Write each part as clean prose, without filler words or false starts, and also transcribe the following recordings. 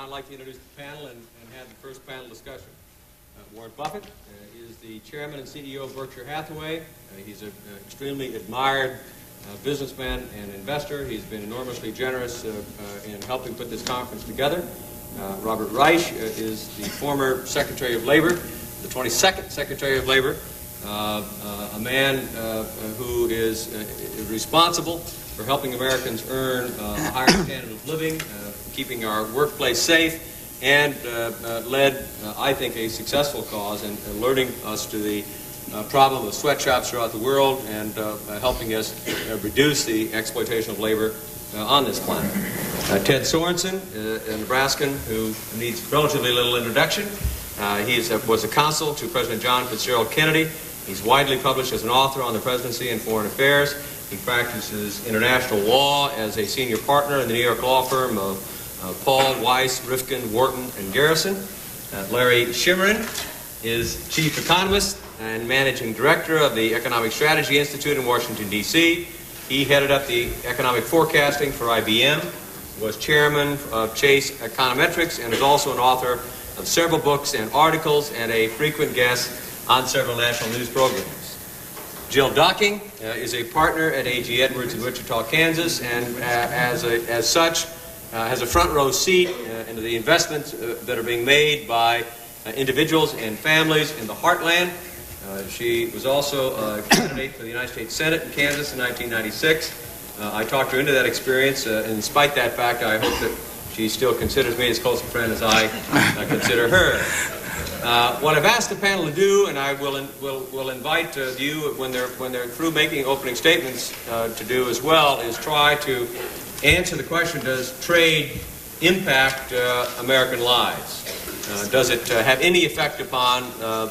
I'd like to introduce the panel and have the first panel discussion. Warren Buffett is the chairman and CEO of Berkshire Hathaway. He's an extremely admired businessman and investor. He's been enormously generous in helping put this conference together. Robert Reich is the former Secretary of Labor, the 22nd Secretary of Labor, a man who is responsible for helping Americans earn a higher standard of living, keeping our workplace safe, and led, I think, a successful cause in alerting us to the problem of sweatshops throughout the world and helping us reduce the exploitation of labor on this planet. Ted Sorensen, a Nebraskan who needs relatively little introduction. He was a consul to President John Fitzgerald Kennedy. He's widely published as an author on the presidency and foreign affairs. He practices international law as a senior partner in the New York law firm of Paul, Weiss, Rifkin, Wharton, and Garrison. Larry Schimmerin is chief economist and managing director of the Economic Strategy Institute in Washington, D.C. He headed up the economic forecasting for IBM, was chairman of Chase Econometrics, and is also an author of several books and articles and a frequent guest on several national news programs. Jill Docking is a partner at A.G. Edwards in Wichita, Kansas, and as such has a front row seat into the investments that are being made by individuals and families in the heartland. She was also a candidate for the United States Senate in Kansas in 1996. I talked her into that experience, and despite that fact, I hope that she still considers me as close a friend as I consider her. What I've asked the panel to do, and I will invite you when they're through making opening statements to do as well, is try to answer the question: does trade impact American lives? Does it have any effect upon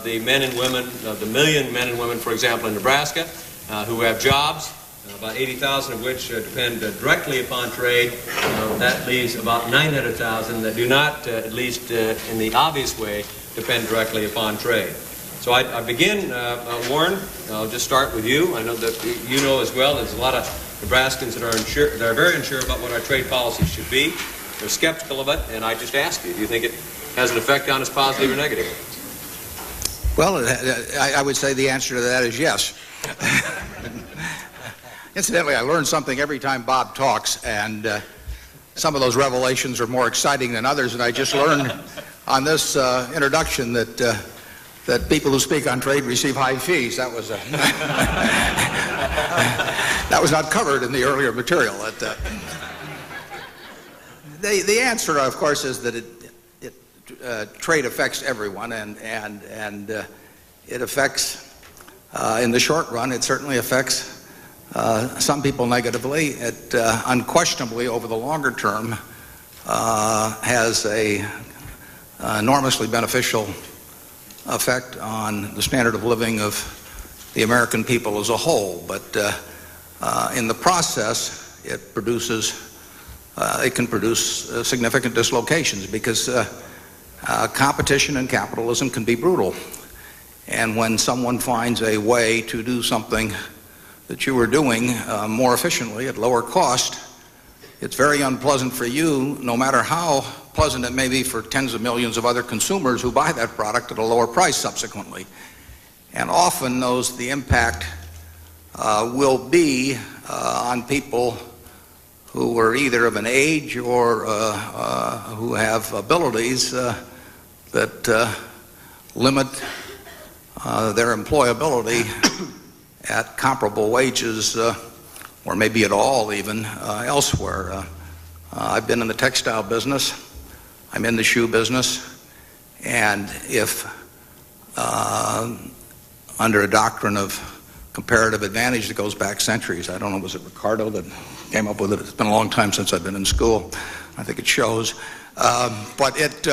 the men and women, the million men and women, for example, in Nebraska, who have jobs, about 80,000 of which depend directly upon trade? That leaves about 900,000 that do not, at least in the obvious way, depend directly upon trade. So I begin, Warren, I'll just start with you. I know that you know as well there's a lot of Nebraskans that are very unsure about what our trade policy should be. They're skeptical of it, and I just ask you, do you think it has an effect on us, positive or negative? Well, I would say the answer to that is yes. Incidentally, I learn something every time Bob talks, and some of those revelations are more exciting than others, and I just learned on this introduction that people who speak on trade receive high fees. That was that was not covered in the earlier material. The answer, of course, is that trade affects everyone, and it affects, in the short run, it certainly affects some people negatively. It unquestionably, over the longer term, has a enormously beneficial effect on the standard of living of the American people as a whole. But in the process, it can produce significant dislocations, because competition in capitalism can be brutal. And when someone finds a way to do something that you were doing more efficiently at lower cost, it's very unpleasant for you, no matter how pleasant it may be for tens of millions of other consumers who buy that product at a lower price subsequently. And often the impact will be on people who are either of an age or who have abilities that limit their employability at comparable wages, or maybe at all even, elsewhere. I've been in the textile business. I'm in the shoe business. And if, under a doctrine of comparative advantage that goes back centuries, I don't know, was it Ricardo that came up with it? It's been a long time since I've been in school. I think it shows. But it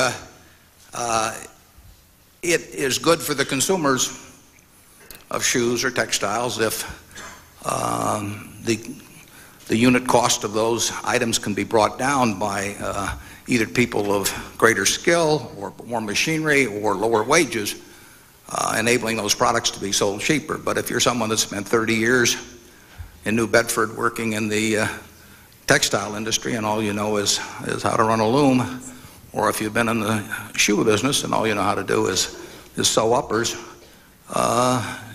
is good for the consumers of shoes or textiles if the unit cost of those items can be brought down by either people of greater skill or more machinery or lower wages, enabling those products to be sold cheaper. But if you're someone that spent 30 years in New Bedford working in the textile industry and all you know is how to run a loom, or if you've been in the shoe business and all you know how to do is sew uppers,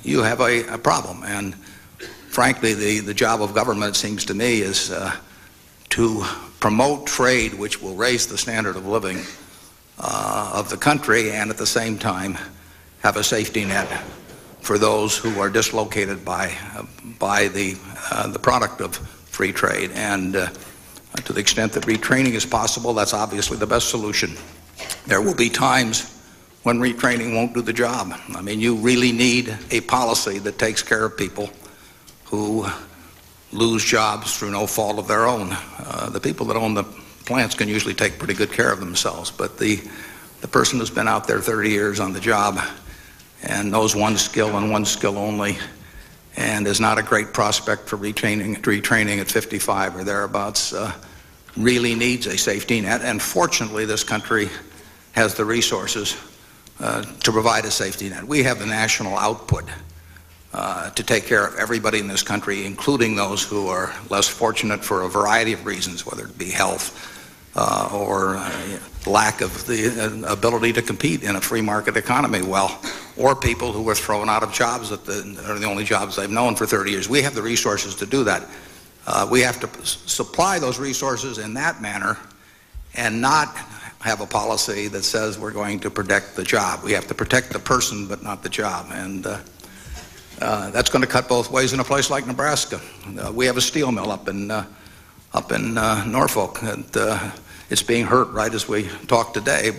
you have a problem. And frankly, the job of government, it seems to me, is to promote trade which will raise the standard of living of the country, and at the same time have a safety net for those who are dislocated by the product of free trade. And to the extent that retraining is possible, that's obviously the best solution. There will be times when retraining won't do the job. I mean, you really need a policy that takes care of people who lose jobs through no fault of their own. The people that own the plants can usually take pretty good care of themselves, but the person who's been out there 30 years on the job and knows one skill and one skill only, and is not a great prospect for retraining at 55 or thereabouts, really needs a safety net. And fortunately, this country has the resources to provide a safety net. We have the national output to take care of everybody in this country, including those who are less fortunate for a variety of reasons, whether it be health or lack of the ability to compete in a free market economy well, or people who were thrown out of jobs that are the only jobs they've known for 30 years. We have the resources to do that. We have to supply those resources in that manner and not have a policy that says we're going to protect the job. We have to protect the person but not the job. And that's going to cut both ways in a place like Nebraska. We have a steel mill up in Norfolk. And, it's being hurt right as we talk today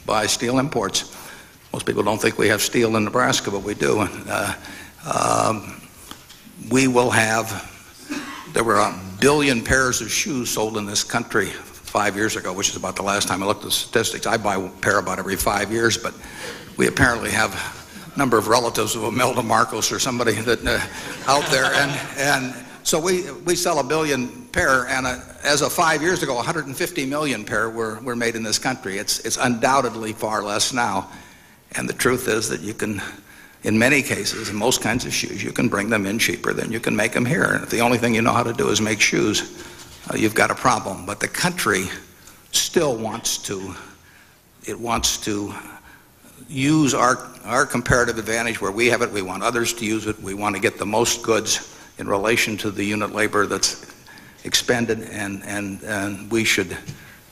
by steel imports. Most people don't think we have steel in Nebraska, but we do. We will have, there were 1 billion pairs of shoes sold in this country 5 years ago, which is about the last time I looked at the statistics. I buy a pair about every 5 years, but we apparently have a number of relatives of Imelda Marcos or somebody that out there, and so we sell 1 billion pair, and as of 5 years ago, 150 million pair were made in this country. It's undoubtedly far less now, and the truth is that you can, in many cases, in most kinds of shoes, you can bring them in cheaper than you can make them here. And if the only thing you know how to do is make shoes, you've got a problem. But the country still wants to use our comparative advantage where we have it. We want others to use it. We want to get the most goods in relation to the unit labor that's expended, and we should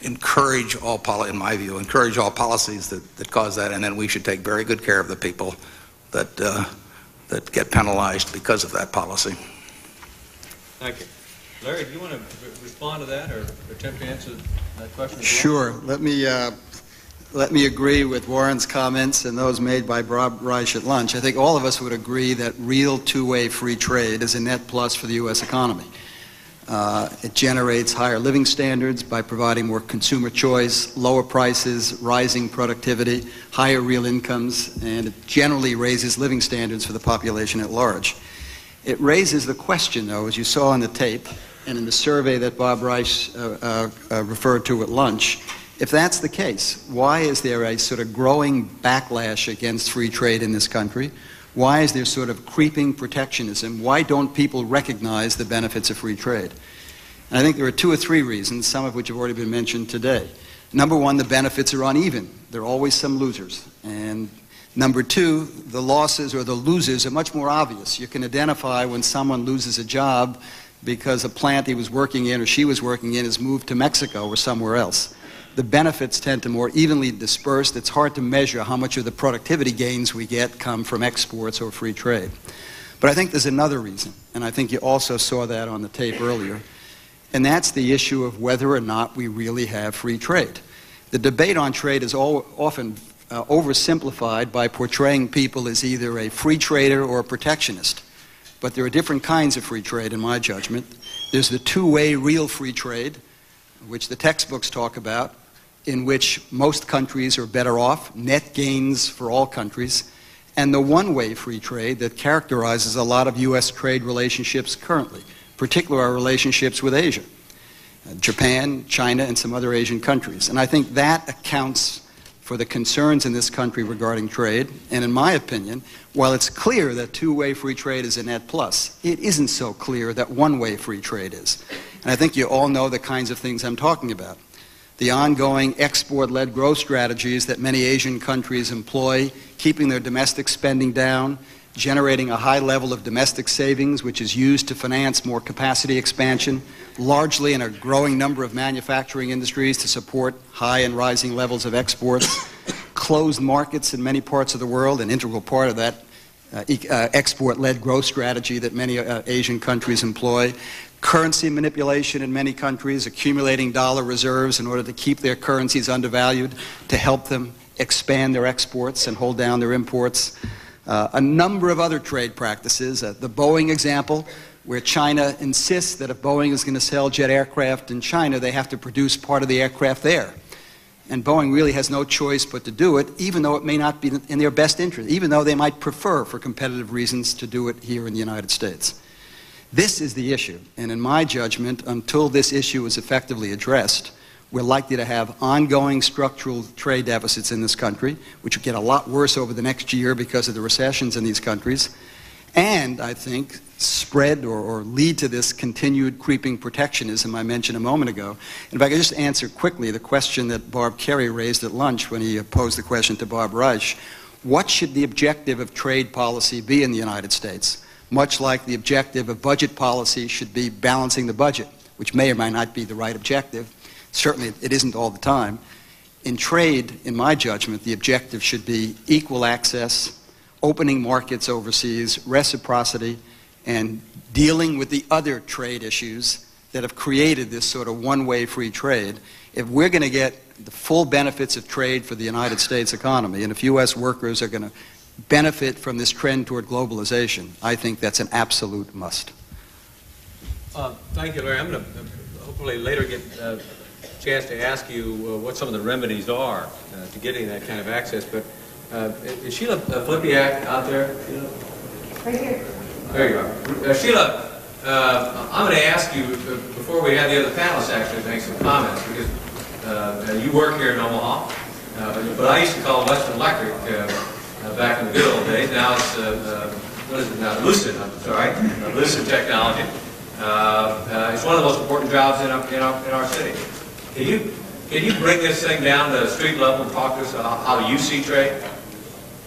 encourage in my view, encourage all policies that cause that, and then we should take very good care of the people that get penalized because of that policy. Thank you. Larry, do you want to respond to that or attempt to answer that question as well? Sure. Let me agree with Warren's comments and those made by Bob Reich at lunch. I think all of us would agree that real two-way free trade is a net plus for the U.S. economy. It generates higher living standards by providing more consumer choice, lower prices, rising productivity, higher real incomes, and it generally raises living standards for the population at large. It raises the question, though, as you saw on the tape and in the survey that Bob Reich referred to at lunch, if that's the case, why is there a sort of growing backlash against free trade in this country? Why is there sort of creeping protectionism? Why don't people recognize the benefits of free trade? And I think there are 2 or 3 reasons, some of which have already been mentioned today. Number one, the benefits are uneven. There are always some losers. And number 2, the losses or the losers are much more obvious. You can identify when someone loses a job because a plant he was working in or she was working in has moved to Mexico or somewhere else. The benefits tend to more evenly dispersed. It's hard to measure how much of the productivity gains we get come from exports or free trade. But I think there's another reason, and I think you also saw that on the tape earlier, and that's the issue of whether or not we really have free trade. The debate on trade is often oversimplified by portraying people as either a free trader or a protectionist. But there are different kinds of free trade, in my judgment. There's the two-way real free trade, which the textbooks talk about, in which most countries are better off, net gains for all countries, and the one-way free trade that characterizes a lot of U.S. trade relationships currently, particularly our relationships with Asia, Japan, China, and some other Asian countries. And I think that accounts for the concerns in this country regarding trade. And in my opinion, while it's clear that two-way free trade is a net plus, it isn't so clear that one-way free trade is. And I think you all know the kinds of things I'm talking about. the ongoing export-led growth strategies that many Asian countries employ, keeping their domestic spending down, generating a high level of domestic savings, which is used to finance more capacity expansion, largely in a growing number of manufacturing industries to support high and rising levels of exports, closed markets in many parts of the world, an integral part of that export-led growth strategy that many Asian countries employ, currency manipulation in many countries, accumulating dollar reserves in order to keep their currencies undervalued, to help them expand their exports and hold down their imports. A number of other trade practices, the Boeing example, where China insists that if Boeing is going to sell jet aircraft in China, they have to produce part of the aircraft there. And Boeing really has no choice but to do it, even though it may not be in their best interest, even though they might prefer, for competitive reasons, to do it here in the United States. This is the issue, and in my judgment, until this issue is effectively addressed, we're likely to have ongoing structural trade deficits in this country, which will get a lot worse over the next year because of the recessions in these countries, and I think spread or lead to this continued creeping protectionism I mentioned a moment ago. And if I could just answer quickly the question that Bob Kerrey raised at lunch when he posed the question to Bob Reich, what should the objective of trade policy be in the United States? Much like the objective of budget policy should be balancing the budget, which may or may not be the right objective. Certainly it isn't all the time. In trade, in my judgment, the objective should be equal access, opening markets overseas, reciprocity, and dealing with the other trade issues that have created this sort of one-way free trade. If we're going to get the full benefits of trade for the United States economy, and if U.S. workers are going to benefit from this trend toward globalization, I think that's an absolute must. Thank you, Larry. I'm going to hopefully later get a chance to ask you what some of the remedies are to getting that kind of access. But is Sheila Flippy out there? Right here. There you are. Sheila, I'm going to ask you, before we have the other panelists actually make some comments, because you work here in Omaha, but I used to call Western Electric back in the good old days. Now it's, what is it now? Lucid, I'm sorry. Lucid Technology. It's one of the most important jobs in our city. Can you bring this thing down to street level and talk to us about how you see trade?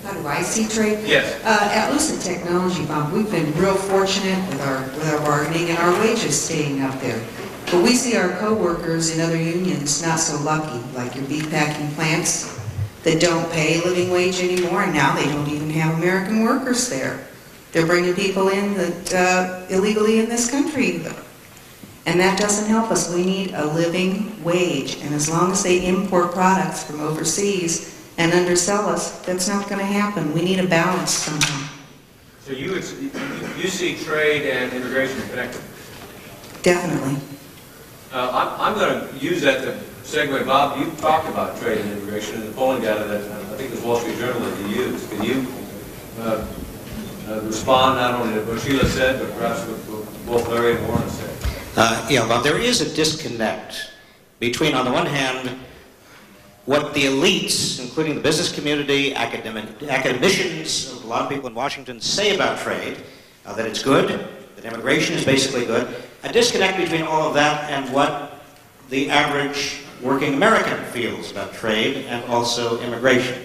How do I see trade? Yes. At Lucid Technology, Bob, we've been real fortunate with our bargaining and our wages staying up there. But we see our co-workers in other unions not so lucky, like your beef packing plants that don't pay a living wage anymore, and now they don't even have American workers there. They're bringing people in that illegally in this country. And that doesn't help us. We need a living wage. And as long as they import products from overseas and undersell us, that's not going to happen. We need a balance somehow. So you see trade and immigration connected? Definitely. I'm going to use that to segue. Bob, you talked about trade and immigration in the polling data that I think the Wall Street Journal that you used. Can you respond not only to what Sheila said, but perhaps what both Larry and Warren said? Yeah, Bob, there is a disconnect between, on the one hand, what the elites, including the business community, academicians, a lot of people in Washington say about trade, that it's good, that immigration is basically good, a disconnect between all of that and what the average working American feels about trade and also immigration.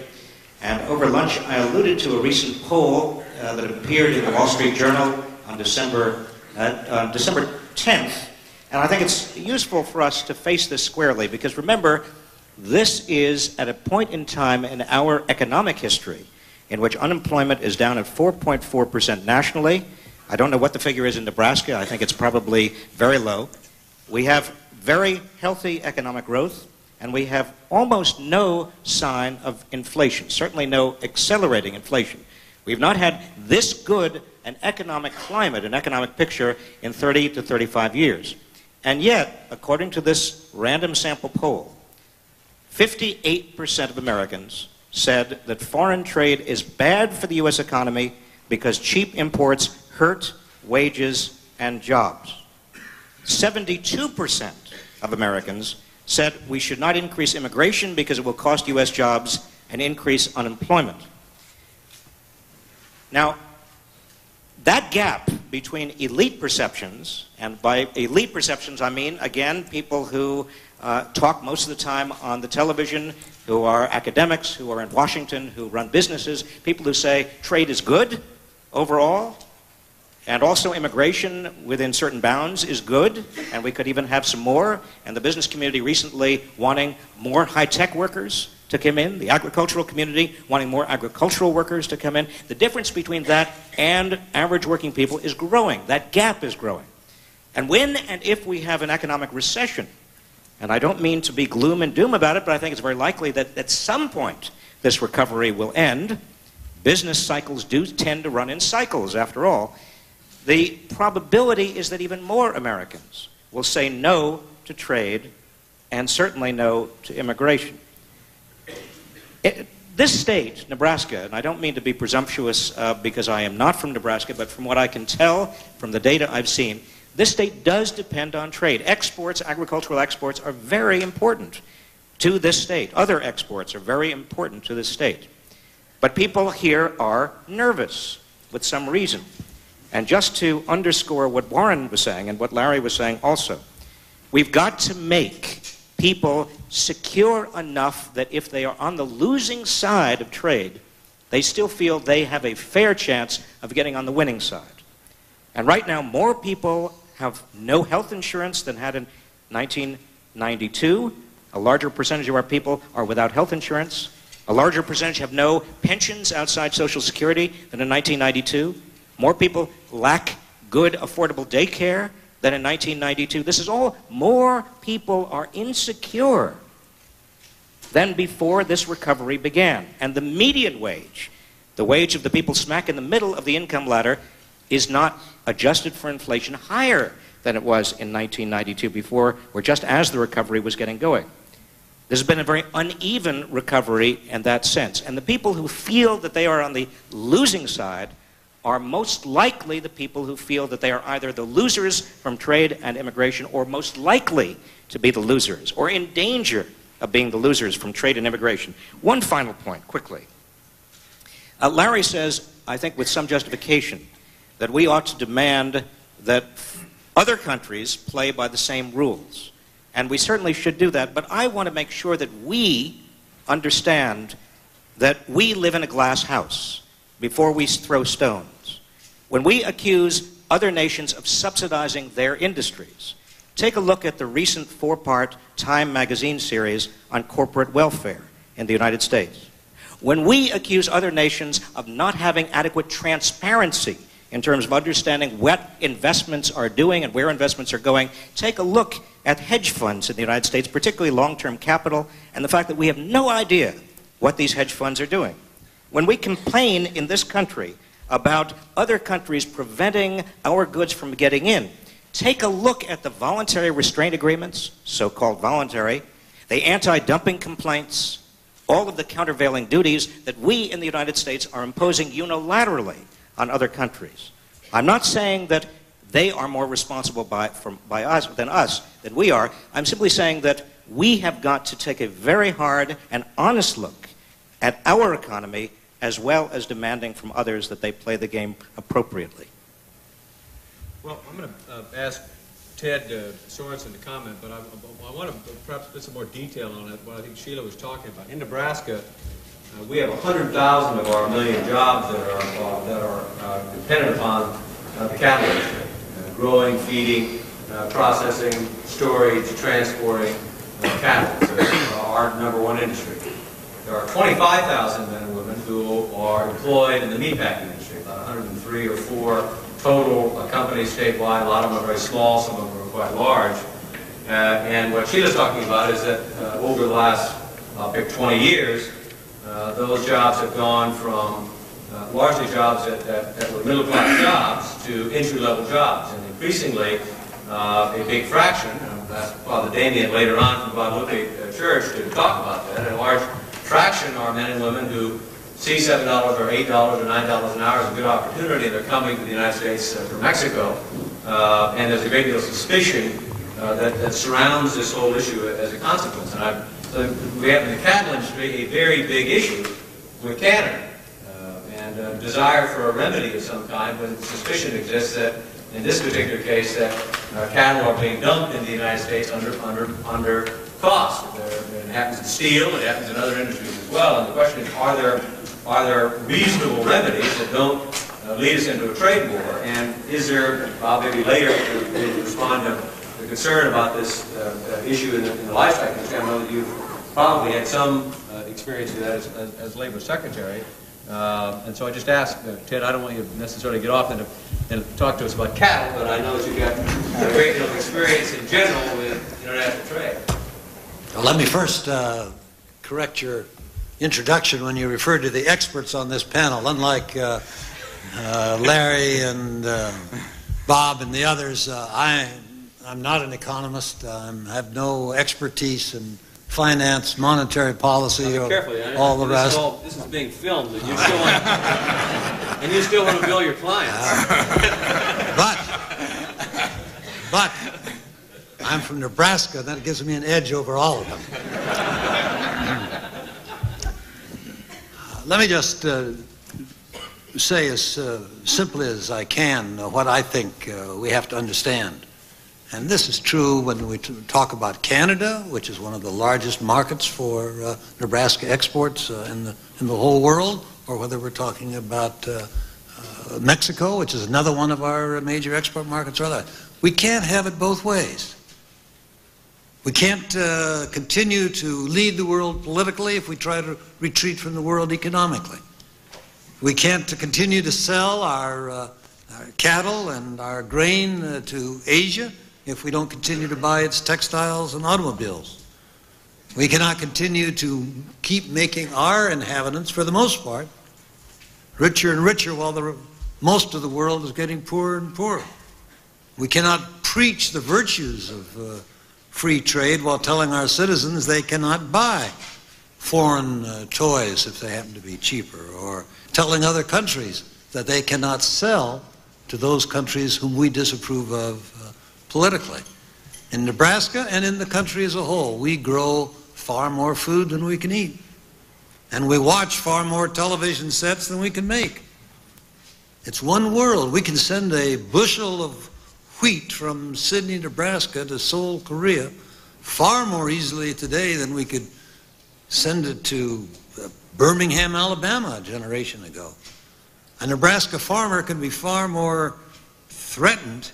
And over lunch, I alluded to a recent poll that appeared in the Wall Street Journal on December 10th, and I think it's useful for us to face this squarely, because remember, this is at a point in time in our economic history in which unemployment is down at 4.4% nationally. I don't know what the figure is in Nebraska. I think it's probably very low. We have very healthy economic growth, and we have almost no sign of inflation, certainly no accelerating inflation. We've not had this good an economic climate, an economic picture in 30 to 35 years. And yet, according to this random sample poll, 58% of Americans said that foreign trade is bad for the U.S. economy because cheap imports hurt wages and jobs. 72% of Americans said we should not increase immigration because it will cost U.S. jobs and increase unemployment. Now, that gap between elite perceptions, and by elite perceptions I mean, again, people who talk most of the time on the television, who are academics, who are in Washington, who run businesses, people who say trade is good overall, and also immigration within certain bounds is good, and we could even have some more, and the business community recently wanting more high-tech workers to come in, the agricultural community wanting more agricultural workers to come in. The difference between that and average working people is growing. That gap is growing. And when and if we have an economic recession, and I don't mean to be gloom and doom about it, but I think it's very likely that at some point this recovery will end. Business cycles do tend to run in cycles, after all. The probability is that even more Americans will say no to trade and certainly no to immigration. This state, Nebraska, and I don't mean to be presumptuous because I am not from Nebraska, but from what I can tell from the data I've seen, this state does depend on trade. Exports, agricultural exports, are very important to this state. Other exports are very important to this state. But people here are nervous with some reason. And just to underscore what Warren was saying and what Larry was saying also, we've got to make people secure enough that if they are on the losing side of trade, they still feel they have a fair chance of getting on the winning side. And right now, more people have no health insurance than had in 1992. A larger percentage of our people are without health insurance. A larger percentage have no pensions outside Social Security than in 1992. More people lack good, affordable daycare than in 1992. This is all, more people are insecure than before this recovery began. And the median wage, the wage of the people smack in the middle of the income ladder, is not adjusted for inflation higher than it was in 1992 before, or just as the recovery was getting going. This has been a very uneven recovery in that sense. And the people who feel that they are on the losing side are most likely the people who feel that they are either the losers from trade and immigration, or most likely to be the losers, or in danger of being the losers from trade and immigration. One final point, quickly. Larry says, I think with some justification, that we ought to demand that other countries play by the same rules. And we certainly should do that, but I want to make sure that we understand that we live in a glass house before we throw stones. When we accuse other nations of subsidizing their industries, take a look at the recent 4-part Time magazine series on corporate welfare in the United States. When we accuse other nations of not having adequate transparency in terms of understanding what investments are doing and where investments are going, take a look at hedge funds in the United States, particularly long-term capital, and the fact that we have no idea what these hedge funds are doing. When we complain in this country about other countries preventing our goods from getting in, take a look at the voluntary restraint agreements, so-called voluntary, the anti-dumping complaints, all of the countervailing duties that we in the United States are imposing unilaterally on other countries. I'm not saying that they are more responsible than we are. I'm simply saying that we have got to take a very hard and honest look at our economy, as well as demanding from others that they play the game appropriately. Well, I'm going to ask Ted Sorensen to comment, but I want to perhaps put some more detail on it, what I think Sheila was talking about. In Nebraska, we have 100,000 of our million jobs that are dependent upon the cattle industry. Growing, feeding, processing, storage, transporting cattle. It's our #1 industry. There are 25,000 men and women who are employed in the meatpacking industry, about 103 or 4 total companies statewide. A lot of them are very small, some of them are quite large. And what Sheila's talking about is that over the last, I'll pick 20 years, those jobs have gone from largely jobs that were middle-class jobs to entry-level jobs. And increasingly, a big fraction, and I'll ask Father Damien later on from Guadalupe Church to talk about that, a large fraction are men and women who see $7 or $8 or $9 an hour as a good opportunity, and they're coming to the United States from Mexico. And there's a great deal of suspicion that surrounds this whole issue as a consequence. And so we have in the cattle industry a very big issue with Canada, and a desire for a remedy of some kind when suspicion exists that, in this particular case, that cattle are being dumped in the United States under cost. It happens in steel, it happens in other industries as well. And the question is, are there reasonable remedies that don't lead us into a trade war? And is there, Bob, maybe later to respond to the concern about this issue in the livestock industry? I know that you've probably had some experience with that as Labor Secretary. And so I just asked, Ted, I don't want you to necessarily get off and talk to us about cattle, but I know that you've got a great deal of experience in general with international trade. Well, let me first correct your introduction when you referred to the experts on this panel. Unlike Larry and Bob and the others, I'm not an economist. I have no expertise in finance, monetary policy, or all the rest. This is being filmed, and you still want to bill your clients. But I'm from Nebraska, and that gives me an edge over all of them. Let me just say as simply as I can what I think we have to understand. And this is true when we talk about Canada, which is one of the largest markets for Nebraska exports in the whole world, or whether we're talking about Mexico, which is another one of our major export markets, or other. We can't have it both ways. We can't continue to lead the world politically if we try to retreat from the world economically. We can't continue to sell our cattle and our grain to Asia if we don't continue to buy its textiles and automobiles. We cannot continue to keep making our inhabitants, for the most part, richer and richer while most of the world is getting poorer and poorer. We cannot preach the virtues of free trade while telling our citizens they cannot buy foreign toys if they happen to be cheaper, or telling other countries that they cannot sell to those countries whom we disapprove of politically. In Nebraska and in the country as a whole, we grow far more food than we can eat. And we watch far more television sets than we can make. It's one world. We can send a bushel of wheat from Sydney, Nebraska to Seoul, Korea far more easily today than we could send it to Birmingham, Alabama a generation ago. A Nebraska farmer can be far more threatened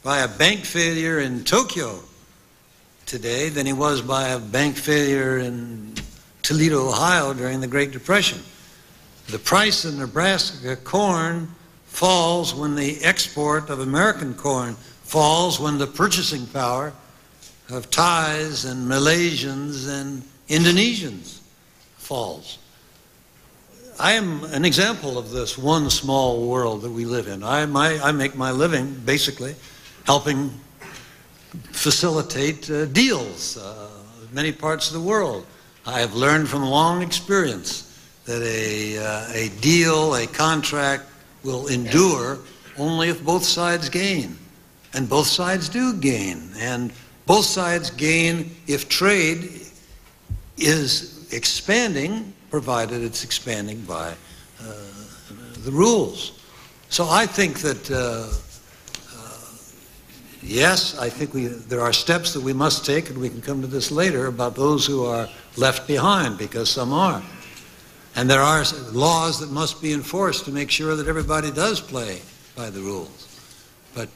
by a bank failure in Tokyo today than he was by a bank failure in Toledo, Ohio during the Great Depression. The price of Nebraska corn falls when the export of American corn falls, when the purchasing power of Thais and Malaysians and Indonesians falls. I am an example of this one small world that we live in. I make my living basically helping facilitate deals in many parts of the world. I have learned from long experience that a deal, a contract, will endure only if both sides gain. And both sides do gain. And both sides gain if trade is expanding, provided it's expanding by the rules. So I think that yes, I think there are steps that we must take, and we can come to this later, about those who are left behind, because some are. And there are laws that must be enforced to make sure that everybody does play by the rules. But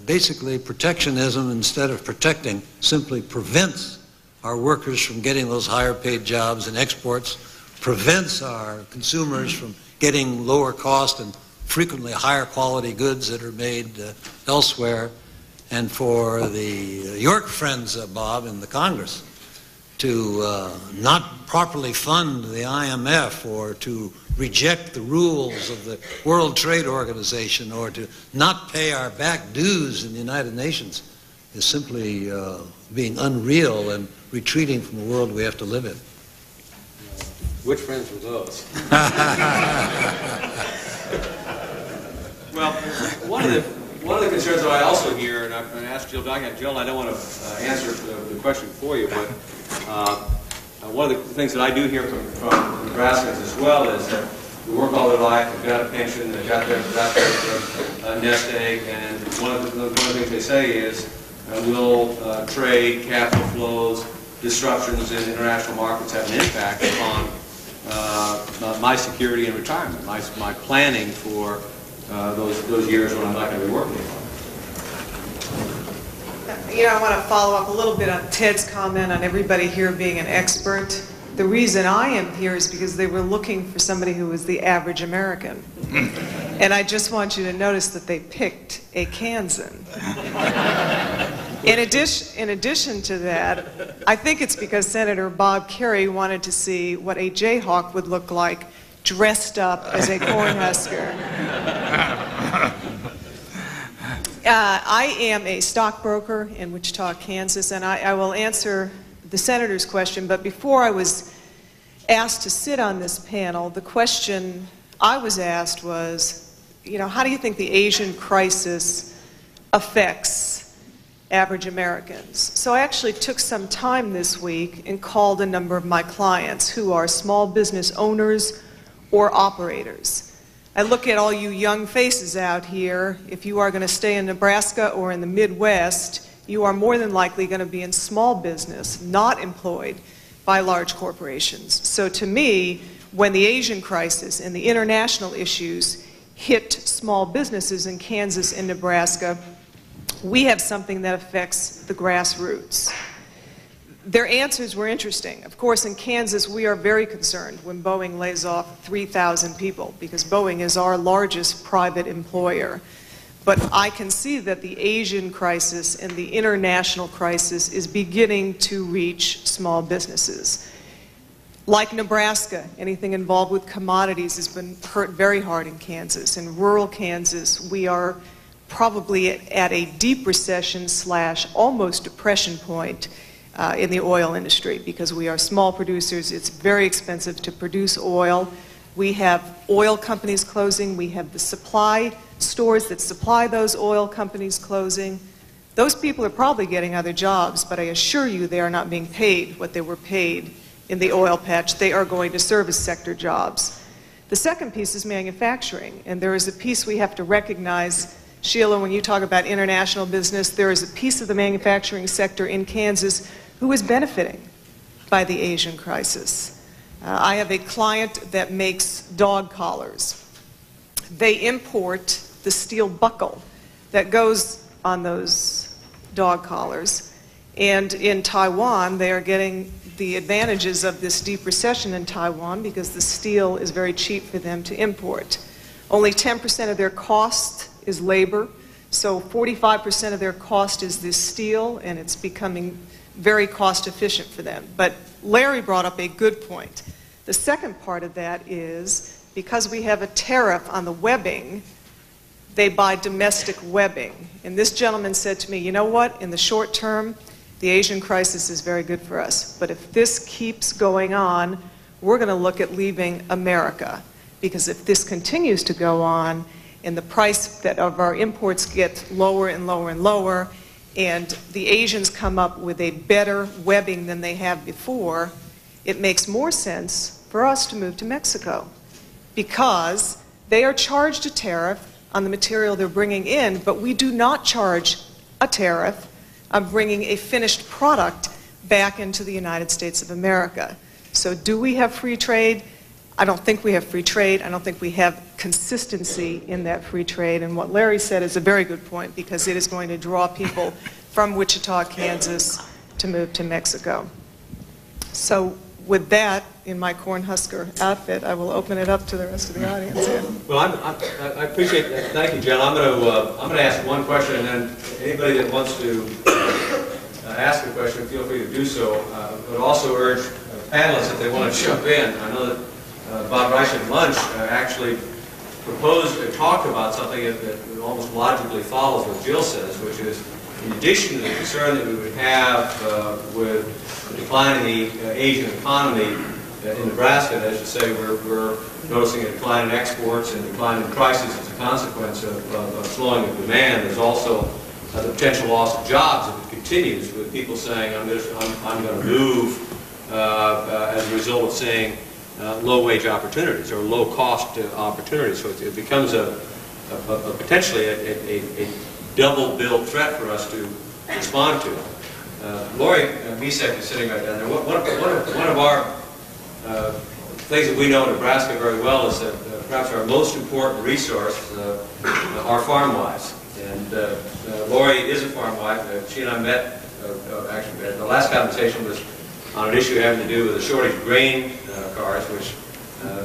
basically, protectionism, instead of protecting, simply prevents our workers from getting those higher paid jobs and exports, prevents our consumers from getting lower cost and frequently higher quality goods that are made elsewhere. And for the York friends, Bob, in the Congress, to not properly fund the IMF, or to reject the rules of the World Trade Organization, or to not pay our back dues in the United Nations, is simply being unreal and retreating from the world we have to live in. Which friends were those? Well, one of the concerns that I also hear, and I'm going to ask Jill Duggan. Jill, I don't want to answer the question for you, but one of the things that I do hear from Nebraskans as well is that we work all their life, they've got a pension, they've got their nest egg, and one of the things they say is we'll trade capital flows disruptions in international markets have an impact upon my security and retirement, my planning for those years when I'm not going to be working anymore. You know, I want to follow up a little bit on Ted's comment on everybody here being an expert. The reason I am here is because they were looking for somebody who was the average American. And I just want you to notice that they picked a Kansan. In addition to that, I think it's because Senator Bob Kerrey wanted to see what a Jayhawk would look like dressed up as a Cornhusker. I am a stockbroker in Wichita, Kansas, and I will answer the senator's question. But before I was asked to sit on this panel, the question I was asked was, you know, how do you think the Asian crisis affects average Americans? So I actually took some time this week and called a number of my clients who are small business owners or operators. I look at all you young faces out here. If you are going to stay in Nebraska or in the Midwest, you are more than likely going to be in small business, not employed by large corporations. So to me, when the Asian crisis and the international issues hit small businesses in Kansas and Nebraska, we have something that affects the grassroots. Their answers were interesting. Of course, in Kansas, we are very concerned when Boeing lays off 3,000 people because Boeing is our largest private employer. But I can see that the Asian crisis and the international crisis is beginning to reach small businesses. Like Nebraska, anything involved with commodities has been hurt very hard in Kansas. In rural Kansas, we are probably at a deep recession / almost depression point in the oil industry because we are small producers. It's very expensive to produce oil. We have oil companies closing. We have the supply stores that supply those oil companies closing. Those people are probably getting other jobs, but I assure you they are not being paid what they were paid in the oil patch. They are going to service sector jobs. The second piece is manufacturing, and there is a piece we have to recognize. Sheila, when you talk about international business, there is a piece of the manufacturing sector in Kansas who is benefiting by the Asian crisis. I have a client that makes dog collars. They import the steel buckle that goes on those dog collars. And in Taiwan, they are getting the advantages of this deep recession in Taiwan because the steel is very cheap for them to import. Only 10% of their cost is labor, so 45% of their cost is this steel, and it's becoming very cost efficient for them. But Larry brought up a good point. The second part of that is because we have a tariff on the webbing, they buy domestic webbing. And this gentleman said to me, you know what, in the short term, the Asian crisis is very good for us. But if this keeps going on, we're going to look at leaving America. Because if this continues to go on, and the price of our imports get lower and lower and lower, and the Asians come up with a better webbing than they have before, it makes more sense for us to move to Mexico because they are charged a tariff on the material they're bringing in, but we do not charge a tariff on bringing a finished product back into the United States of America. So do we have free trade? I don't think we have free trade. I don't think we have consistency in that free trade. And what Larry said is a very good point because it is going to draw people from Wichita, Kansas to move to Mexico. So with that, in my Cornhusker outfit, I will open it up to the rest of the audience. Well, I appreciate that. Thank you, Jen. I'm going to ask one question, and then anybody that wants to ask a question, feel free to do so. I would also urge panelists if they want to jump in. I know that Bob Reich at lunch actually proposed and talked about something that almost logically follows what Jill says, which is in addition to the concern that we would have with the decline in the Asian economy in Nebraska, as you say, we're noticing a decline in exports and a decline in prices as a consequence of slowing of demand. There's also the potential loss of jobs if it continues, with people saying, I'm going to move as a result of saying low-wage opportunities or low-cost opportunities. So it becomes potentially a double-bill threat for us to respond to. Lori Misek is sitting right down there. One of our things that we know in Nebraska very well is that perhaps our most important resource are farm wives. And Lori is a farm wife. She and I met, actually, the last conversation was on an issue having to do with the shortage of grain cars, which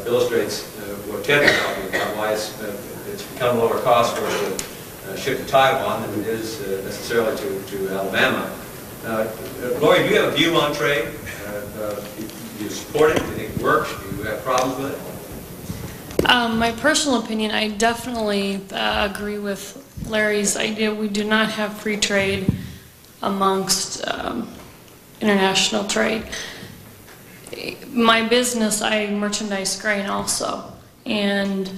illustrates what Ted was talking about, why it's become lower cost for us to ship to Taiwan than it is necessarily to Alabama. Lori, do you have a view on trade? Do you support it? Do you think it works? Do you have problems with it? My personal opinion, I definitely agree with Larry's idea. We do not have free trade amongst international trade. My business, I merchandise grain also, and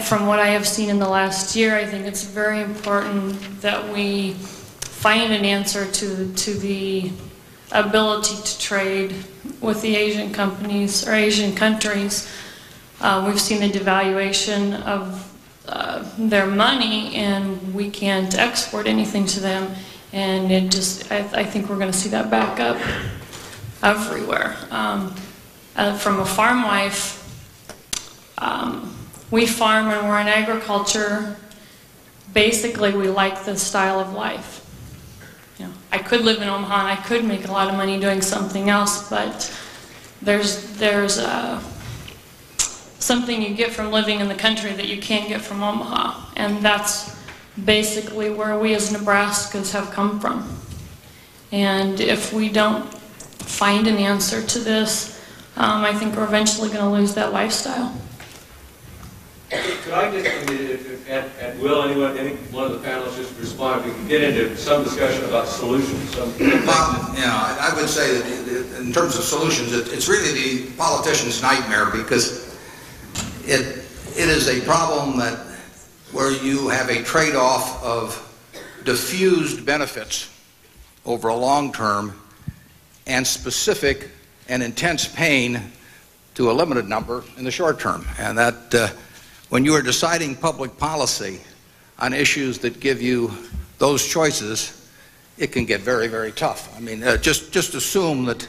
from what I have seen in the last year, I think it's very important that we find an answer to the ability to trade with the Asian companies or Asian countries. We've seen the devaluation of their money, and we can't export anything to them, and it just, I think we're going to see that back up everywhere. From a farm wife, we farm and we're in agriculture. Basically, we like this style of life. You know, I could live in Omaha and I could make a lot of money doing something else, but there's something you get from living in the country that you can't get from Omaha, and that's basically where we as Nebraskans have come from. And if we don't find an answer to this, I think we're eventually going to lose that lifestyle. Could I just, at will, any one of the panelists just respond? If we can get into some discussion about solutions. Well, I would say that in terms of solutions, it's really the politician's nightmare, because it is a problem that where you have a trade-off of diffused benefits over a long term and specific and intense pain to a limited number in the short term. And that when you are deciding public policy on issues that give you those choices, it can get very, very tough. I mean, just assume that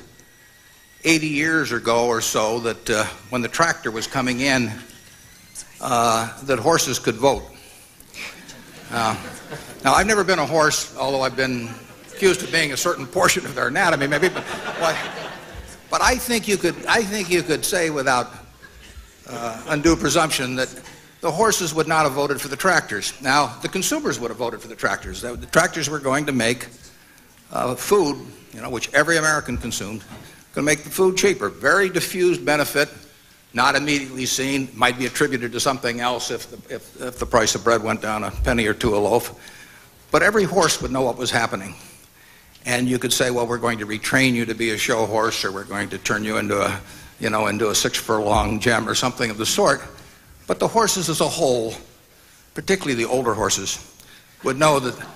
80 years ago or so that when the tractor was coming in, that horses could vote. Now, I've never been a horse, although I've been accused of being a certain portion of their anatomy, maybe. But I think you could say without undue presumption that the horses would not have voted for the tractors. Now, the consumers would have voted for the tractors. The tractors were going to make food, which every American consumed, going to make the food cheaper. Very diffused benefit, not immediately seen, might be attributed to something else if the price of bread went down a penny or two a loaf. But every horse would know what was happening. And you could say, well, we're going to retrain you to be a show horse, or we're going to turn you into a 6-furlong gem or something of the sort. But the horses as a whole, particularly the older horses, would know that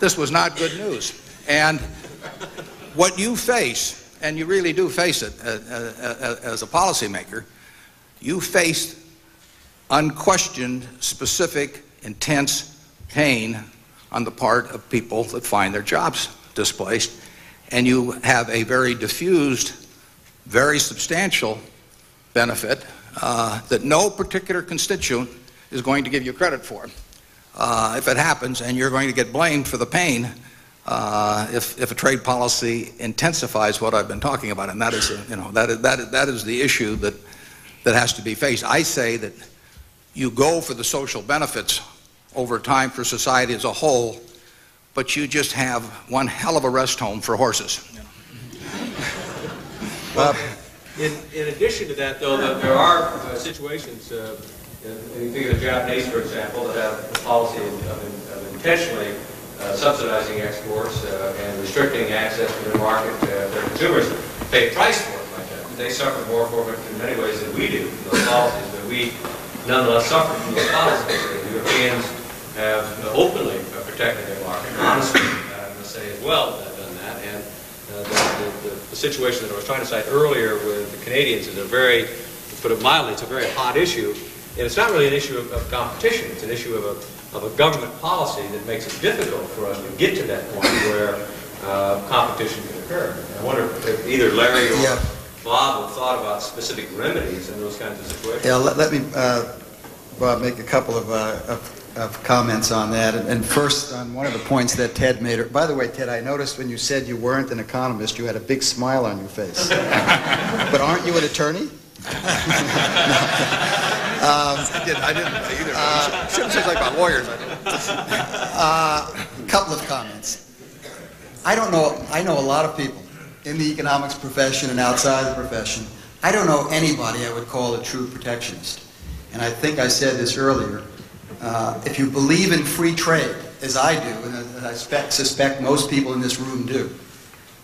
this was not good news. And what you face, and you really do face it as a policymaker, you face unquestioned, specific, intense pain on the part of people that find their jobs displaced, and you have a very diffused, very substantial benefit that no particular constituent is going to give you credit for if it happens, and you're going to get blamed for the pain if a trade policy intensifies what I've been talking about, and that is that is the issue that has to be faced. I say that you go for the social benefits over time for society as a whole, but you just have one hell of a rest home for horses. Well, in addition to that, though, there are situations, you think of the Japanese, for example, that have a policy of intentionally subsidizing exports and restricting access to the market. Their consumers pay a price for it like that. They suffer more from it in many ways than we do, those policies, but we nonetheless suffer from those policies. The Europeans have openly protected their market, honestly, I must say as well, done that. And the situation that I was trying to cite earlier with the Canadians is a very, to put it mildly, it's a very hot issue. And it's not really an issue of competition. It's an issue of a government policy that makes it difficult for us to get to that point where competition can occur. I wonder if either Larry or Yeah. Bob have thought about specific remedies in those kinds of situations. Yeah, let me, Bob, make a couple of comments on that. And first, on one of the points that Ted made. By the way, Ted, I noticed when you said you weren't an economist, you had a big smile on your face. But aren't you an attorney? I didn't either. Shouldn't say like about lawyers. Couple of comments. I know a lot of people in the economics profession and outside the profession. I don't know anybody I would call a true protectionist. And I think I said this earlier. If you believe in free trade, as I do, and as I suspect most people in this room do,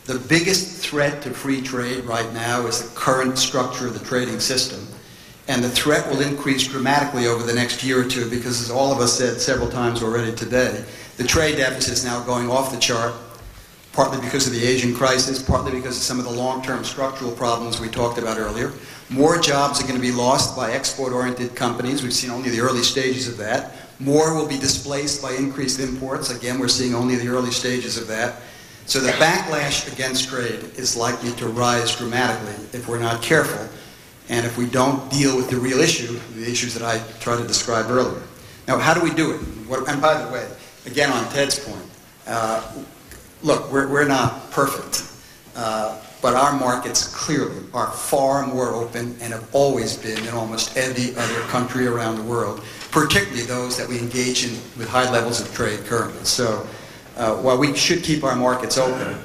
the biggest threat to free trade right now is the current structure of the trading system. And the threat will increase dramatically over the next year or two because, as all of us said several times already today, the trade deficit is now going off the chart, partly because of the Asian crisis, partly because of some of the long-term structural problems we talked about earlier. More jobs are going to be lost by export-oriented companies. We've seen only the early stages of that. More will be displaced by increased imports. Again, we're seeing only the early stages of that. So the backlash against trade is likely to rise dramatically if we're not careful and if we don't deal with the real issue, the issues that I tried to describe earlier. Now, how do we do it? And by the way, again, on Ted's point, look, we're not perfect, but our markets clearly are far more open and have always been in almost every other country around the world, particularly those that we engage in with high levels of trade currently. So while we should keep our markets open,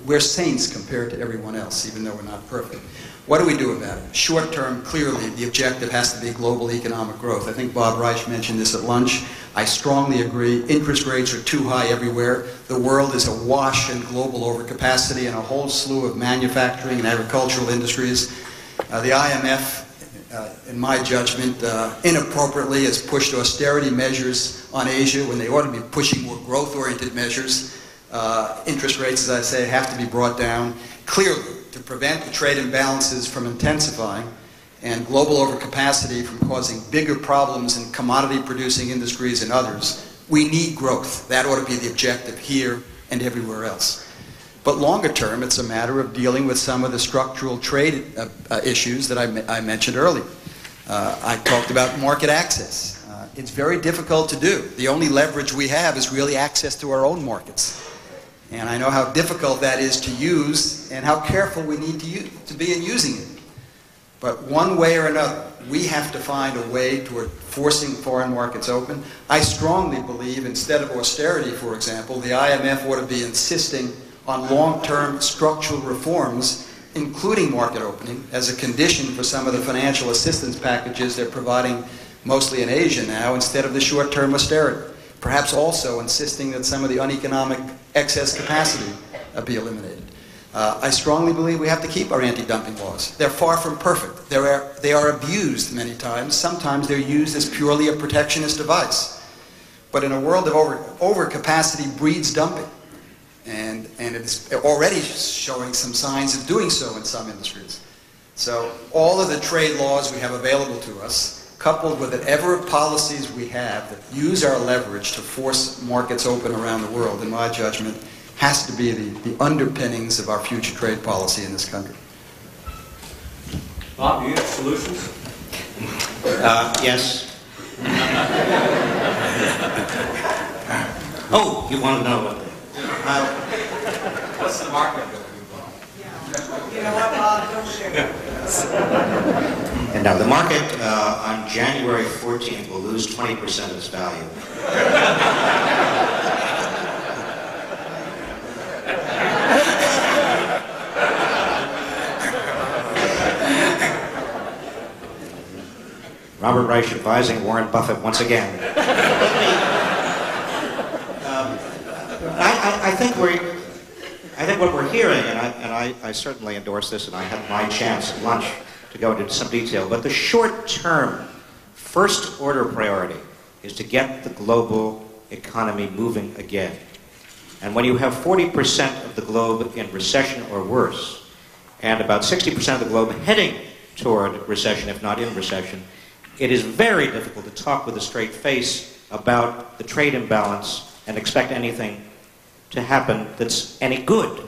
we're saints compared to everyone else, even though we're not perfect. What do we do about it? Short term, clearly, the objective has to be global economic growth. I think Bob Reich mentioned this at lunch. I strongly agree. Interest rates are too high everywhere. The world is awash in global overcapacity in a whole slew of manufacturing and agricultural industries. The IMF, in my judgment, inappropriately has pushed austerity measures on Asia when they ought to be pushing more growth-oriented measures. Interest rates, as I say, have to be brought down. Clearly, to prevent the trade imbalances from intensifying and global overcapacity from causing bigger problems in commodity-producing industries and others, we need growth. That ought to be the objective here and everywhere else. But longer term, it's a matter of dealing with some of the structural trade issues that I mentioned earlier. I talked about market access. It's very difficult to do. The only leverage we have is really access to our own markets. And I know how difficult that is to use and how careful we need to be in using it. But one way or another, we have to find a way toward forcing foreign markets open. I strongly believe instead of austerity, for example, the IMF ought to be insisting on long-term structural reforms, including market opening, as a condition for some of the financial assistance packages they're providing mostly in Asia now, instead of the short-term austerity. Perhaps also insisting that some of the uneconomic excess capacity be eliminated. I strongly believe we have to keep our anti-dumping laws. They're far from perfect. They are abused many times. Sometimes they're used as purely a protectionist device. But in a world of overcapacity breeds dumping. And it's already showing some signs of doing so in some industries. So all of the trade laws we have available to us, coupled with whatever policies we have that use our leverage to force markets open around the world, in my judgment, has to be the underpinnings of our future trade policy in this country. Bob, do you have solutions? Yes. Oh, you want to know what? What's the market going to do, Bob? You know what, Bob? Don't share. And now the market on January 14th will lose 20% of its value. Robert Reich advising Warren Buffett once again. I think what we're hearing, and I certainly endorse this, and I had my chance at lunch to go into some detail, but the short-term, first-order priority is to get the global economy moving again. And when you have 40% of the globe in recession or worse, and about 60% of the globe heading toward recession, if not in recession, it is very difficult to talk with a straight face about the trade imbalance and expect anything to happen that's any good.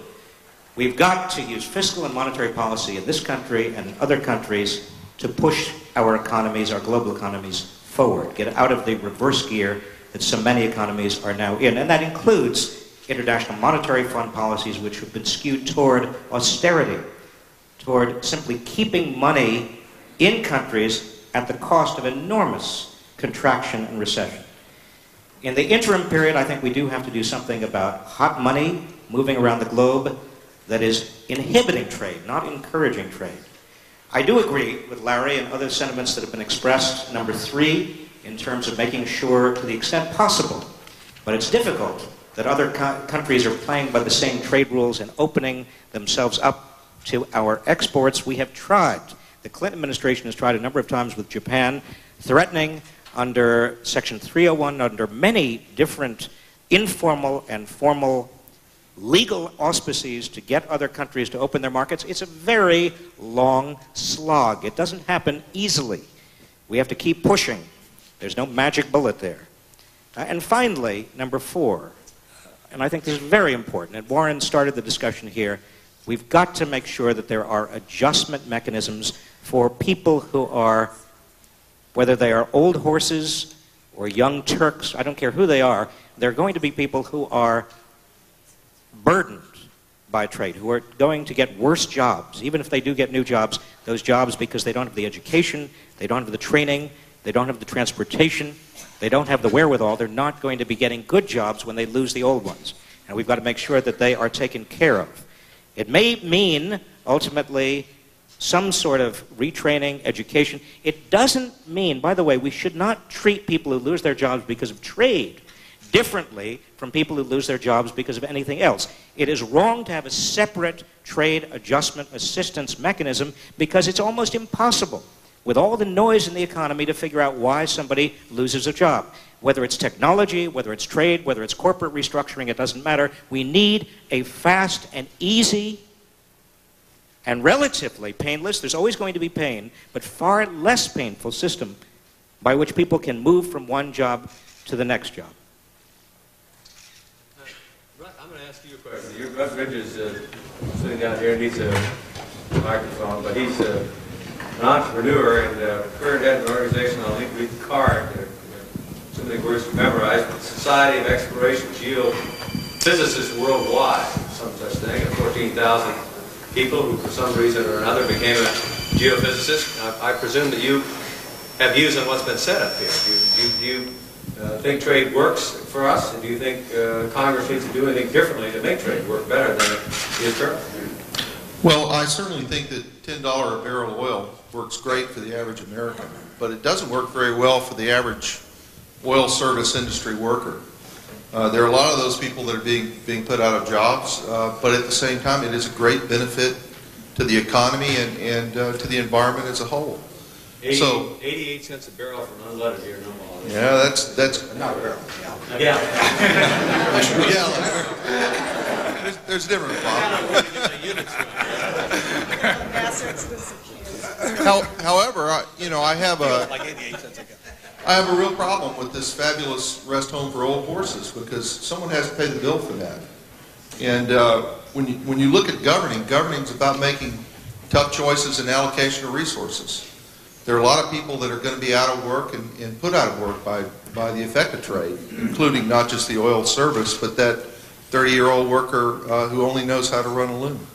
We've got to use fiscal and monetary policy in this country and in other countries to push our economies, our global economies, forward, get out of the reverse gear that so many economies are now in. And that includes International Monetary Fund policies which have been skewed toward austerity, toward simply keeping money in countries at the cost of enormous contraction and recession. In the interim period, I think we do have to do something about hot money moving around the globe that is inhibiting trade, not encouraging trade. I do agree with Larry and other sentiments that have been expressed, number 3, in terms of making sure to the extent possible, but it's difficult, that other countries are playing by the same trade rules and opening themselves up to our exports. We have tried. The Clinton administration has tried a number of times with Japan, threatening under Section 301, under many different informal and formal legal auspices to get other countries to open their markets. It's a very long slog. It doesn't happen easily. We have to keep pushing. There's no magic bullet there. And finally, number 4, and I think this is very important, and Warren started the discussion here, we've got to make sure that there are adjustment mechanisms for people who are, whether they are old horses or young Turks, I don't care who they are, they're going to be people who are burdened by trade, who are going to get worse jobs, even if they do get new jobs, those jobs because they don't have the education, they don't have the training, they don't have the transportation, they don't have the wherewithal, they're not going to be getting good jobs when they lose the old ones. And we've got to make sure that they are taken care of. It may mean, ultimately, some sort of retraining, education. It doesn't mean, by the way, we should not treat people who lose their jobs because of trade differently from people who lose their jobs because of anything else. It is wrong to have a separate trade adjustment assistance mechanism because it's almost impossible with all the noise in the economy to figure out why somebody loses a job. Whether it's technology, whether it's trade, whether it's corporate restructuring, it doesn't matter. We need a fast and easy and relatively painless, there's always going to be pain, but far less painful system by which people can move from one job to the next job. I'm going to ask you a question. Russ Ridge is sitting down here and needs a microphone, but he's an entrepreneur and current head of an organization I'll leave the card. Too many words to memorize. Society of Exploration Geophysicists Worldwide, some such thing, 14,000 people who for some reason or another became a geophysicist. I presume that you have views on what's been said up here. Do you think trade works for us? And do you think Congress needs to do anything differently to make trade work better than it is currently? Well, I certainly think that $10 a barrel of oil works great for the average American, but it doesn't work very well for the average oil service industry worker. There are a lot of those people that are being put out of jobs, but at the same time, it is a great benefit to the economy and to the environment as a whole. 88 cents a barrel for an unleaded here, no more. Yeah, that's Not a barrel. Yeah. there's a different problem. However, I have a real problem with this fabulous rest home for old horses because someone has to pay the bill for that. And when you look at governing's about making tough choices and allocation of resources. There are a lot of people that are going to be out of work and put out of work by the effect of trade, including not just the oil service, but that 30-year-old worker who only knows how to run a loom,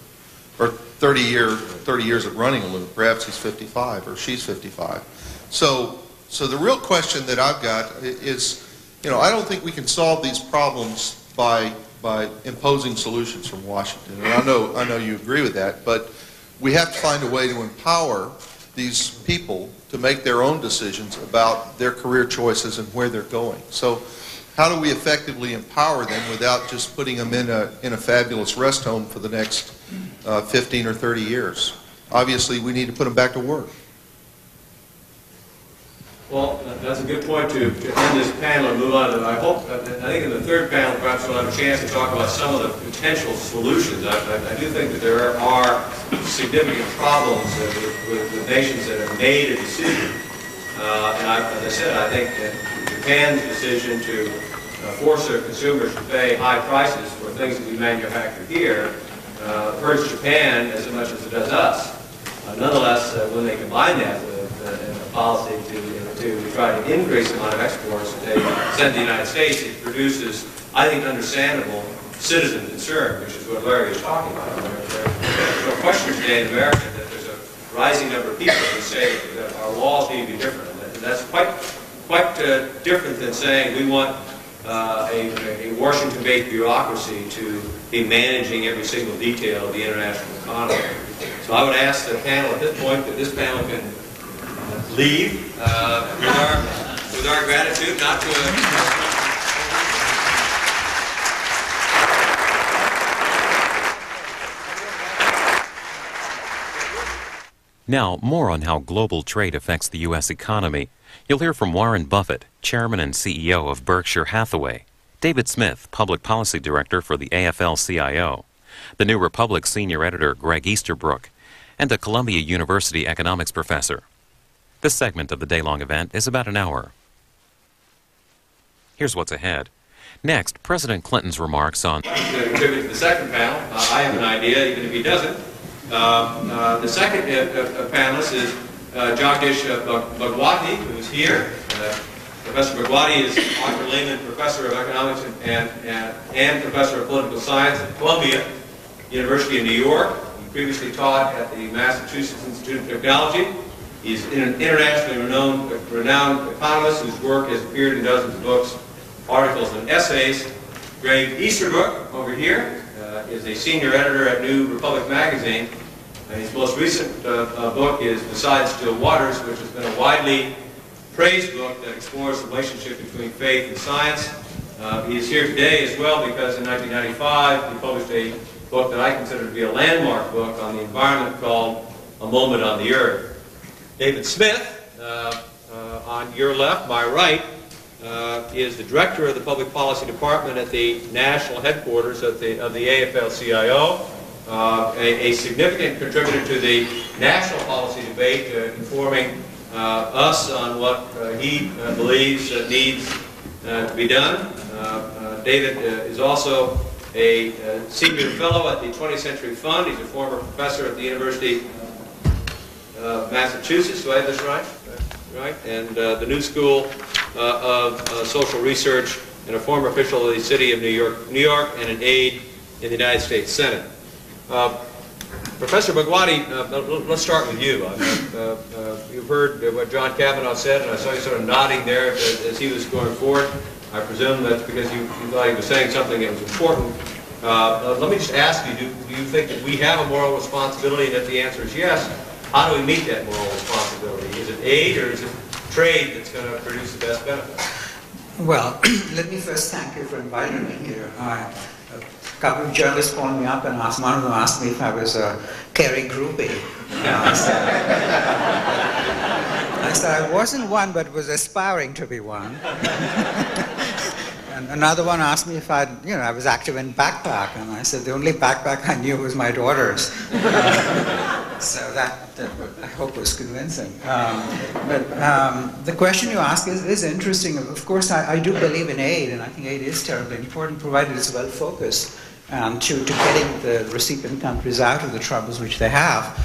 or 30 years of running a loom. Perhaps he's 55 or she's 55. So the real question that I've got is, I don't think we can solve these problems by imposing solutions from Washington. And I know you agree with that, but we have to find a way to empower these people to make their own decisions about their career choices and where they're going. So how do we effectively empower them without just putting them in a fabulous rest home for the next 15 or 30 years? Obviously, we need to put them back to work. Well, that's a good point to end this panel and move on to, I think in the third panel perhaps we'll have a chance to talk about some of the potential solutions. I do think that there are significant problems with nations that have made a decision. And as I said, I think that Japan's decision to force their consumers to pay high prices for things that we manufacture here hurts Japan as much as it does us. Nonetheless, when they combine that with a policy to try to increase the amount of exports that they send to the United States, it produces, I think, understandable citizen concern, which is what Larry is talking about. There's no question today in America that there's a rising number of people who say that our laws need to be different. And that's quite different than saying we want a Washington-based bureaucracy to be managing every single detail of the international economy. So I would ask the panel at this point that this panel can leave with our gratitude, not to Now, more on how global trade affects the U.S. economy. You'll hear from Warren Buffett, Chairman and CEO of Berkshire Hathaway, David Smith, Public Policy Director for the AFL-CIO, the New Republic Senior Editor Greg Easterbrook, and a Columbia University economics professor. This segment of the day-long event is about an hour. Here's what's ahead. Next, President Clinton's remarks on... contribute to the second panel. I have an idea, even if he doesn't. The second panelist is Jagdish Bhagwati, who is here. Professor Bhagwati is Arthur Lehman Professor of Economics and Professor of Political Science at Columbia University in New York. He previously taught at the Massachusetts Institute of Technology. He's an internationally renowned economist whose work has appeared in dozens of books, articles, and essays. Greg Easterbrook, over here, is a senior editor at New Republic magazine. His most recent book is Beside Still Waters, which has been a widely praised book that explores the relationship between faith and science. He is here today as well because in 1995 he published a book that I consider to be a landmark book on the environment called A Moment on the Earth. David Smith, on your left, my right, is the director of the Public Policy Department at the national headquarters of the AFL-CIO, a significant contributor to the national policy debate, informing us on what he believes needs to be done. David is also a senior fellow at the 20th Century Fund. He's a former professor at the University of Massachusetts. Do I have this right? Right? And the New School of Social Research, and a former official of the City of New York, and an aide in the United States Senate. Professor Bhagwati, let's start with you. You've heard what John Kavanaugh said, and I saw you sort of nodding there as he was going forward. I presume that's because you thought he was saying something that was important. Let me just ask you, do you think that we have a moral responsibility, and if the answer is yes, how do we meet that moral responsibility? Is it aid or is it trade that's going to produce the best benefits? Well, let me first thank you for inviting me here. A couple of journalists called me up and one of them asked me if I was a Kerry groupie. I said I wasn't one, but was aspiring to be one. And another one asked me if I was active in backpack, and I said the only backpack I knew was my daughter's. So that I hope was convincing. But the question you ask is interesting. Of course, I do believe in aid, and I think aid is terribly important, provided it's well focused to getting the recipient countries out of the troubles which they have.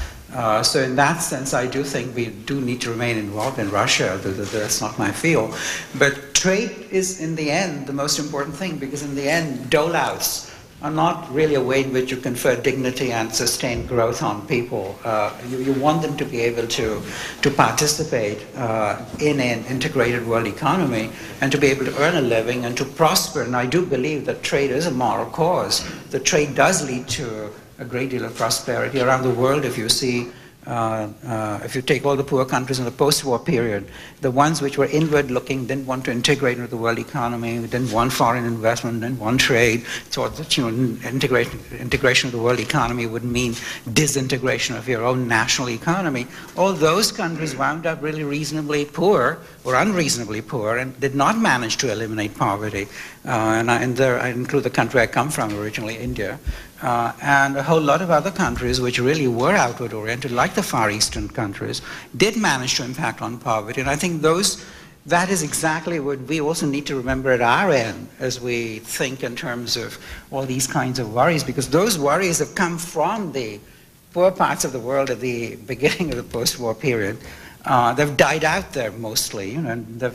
So in that sense, I do think we do need to remain involved in Russia. That's not my field. But trade is, in the end, the most important thing, because in the end, dole-outs are not really a way in which you confer dignity and sustain growth on people. You want them to be able to participate in an integrated world economy and to be able to earn a living and to prosper. And I do believe that trade is a moral cause. The trade does lead to a great deal of prosperity around the world. If you see, if you take all the poor countries in the post-war period, the ones which were inward-looking didn't want to integrate into the world economy, didn't want foreign investment, didn't want trade, thought that integration of the world economy would mean disintegration of your own national economy. All those countries wound up really reasonably poor, or unreasonably poor, and did not manage to eliminate poverty. And I include the country I come from originally, India. And a whole lot of other countries which really were outward-oriented, like the Far Eastern countries, did manage to impact on poverty. And I think those that is exactly what we also need to remember at our end as we think in terms of all these kinds of worries, because those worries have come from the poor parts of the world at the beginning of the post-war period. They've died out there mostly, and the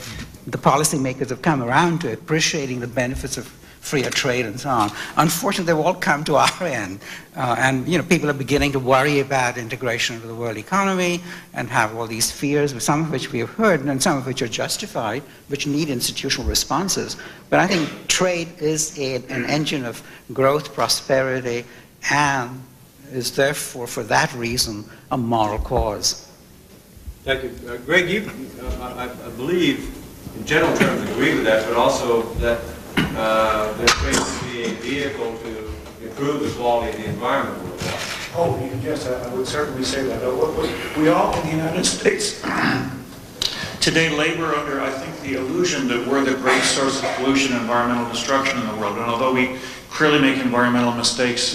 policymakers have come around to appreciating the benefits of freer trade and so on. Unfortunately, they've all come to our end, and people are beginning to worry about integration into the world economy and have all these fears, some of which we have heard and some of which are justified, which need institutional responses. But I think trade is an engine of growth, prosperity, and is therefore, for that reason, a moral cause. Thank you. Greg, you, I believe, in general terms, agree with that, but also that trade should be a vehicle to improve the quality of the environment. Oh, yes, I would certainly say that. We all in the United States today labor under, I think, the illusion that we're the great source of pollution and environmental destruction in the world. And although we clearly make environmental mistakes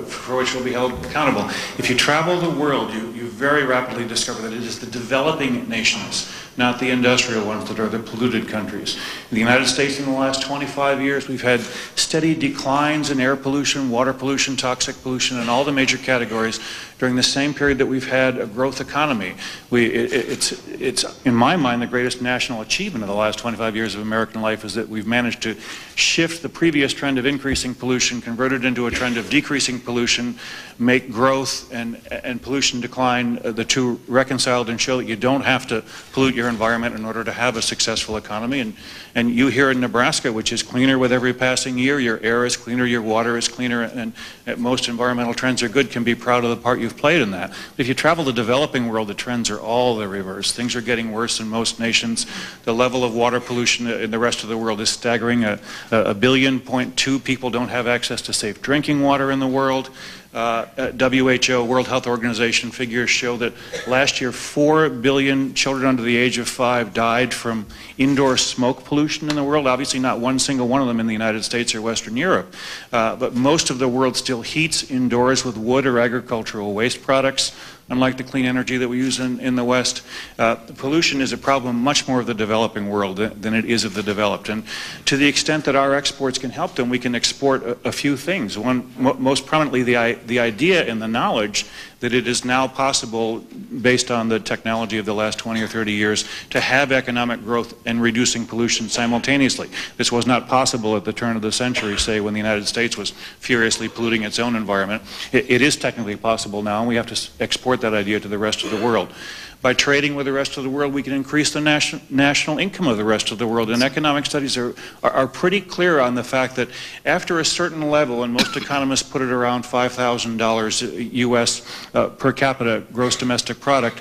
for which we'll be held accountable, if you travel the world, you very rapidly discover that it is the developing nations, not the industrial ones, that are the polluted countries. In the United States in the last 25 years, we've had steady declines in air pollution, water pollution, toxic pollution, and all the major categories during the same period that we've had a growth economy. It's, in my mind, the greatest national achievement of the last 25 years of American life is that we've managed to shift the previous trend of increasing pollution, convert it into a trend of decreasing pollution, make growth and pollution decline the two reconciled, and show that you don't have to pollute your environment in order to have a successful economy. And you here in Nebraska, which is cleaner with every passing year, your air is cleaner, your water is cleaner, and most environmental trends are good, can be proud of the part you've played in that. If you travel the developing world, the trends are all the reverse. Things are getting worse in most nations. The level of water pollution in the rest of the world is staggering. 1.2 billion people don't have access to safe drinking water in the world. WHO, World Health Organization figures show that last year 4 billion children under the age of 5 died from indoor smoke pollution in the world. Obviously not one single one of them in the United States or Western Europe. But most of the world still heats indoors with wood or agricultural waste products. Unlike the clean energy that we use in the West, pollution is a problem much more of the developing world than it is of the developed. And to the extent that our exports can help them, we can export a few things. One, most prominently, the idea and the knowledge that it is now possible, based on the technology of the last 20 or 30 years, to have economic growth and reducing pollution simultaneously. This was not possible at the turn of the century, say, when the United States was furiously polluting its own environment. It is technically possible now, and we have to export that idea to the rest of the world. By trading with the rest of the world, we can increase the national income of the rest of the world. And economic studies are pretty clear on the fact that after a certain level, and most economists put it around $5,000 US per capita gross domestic product,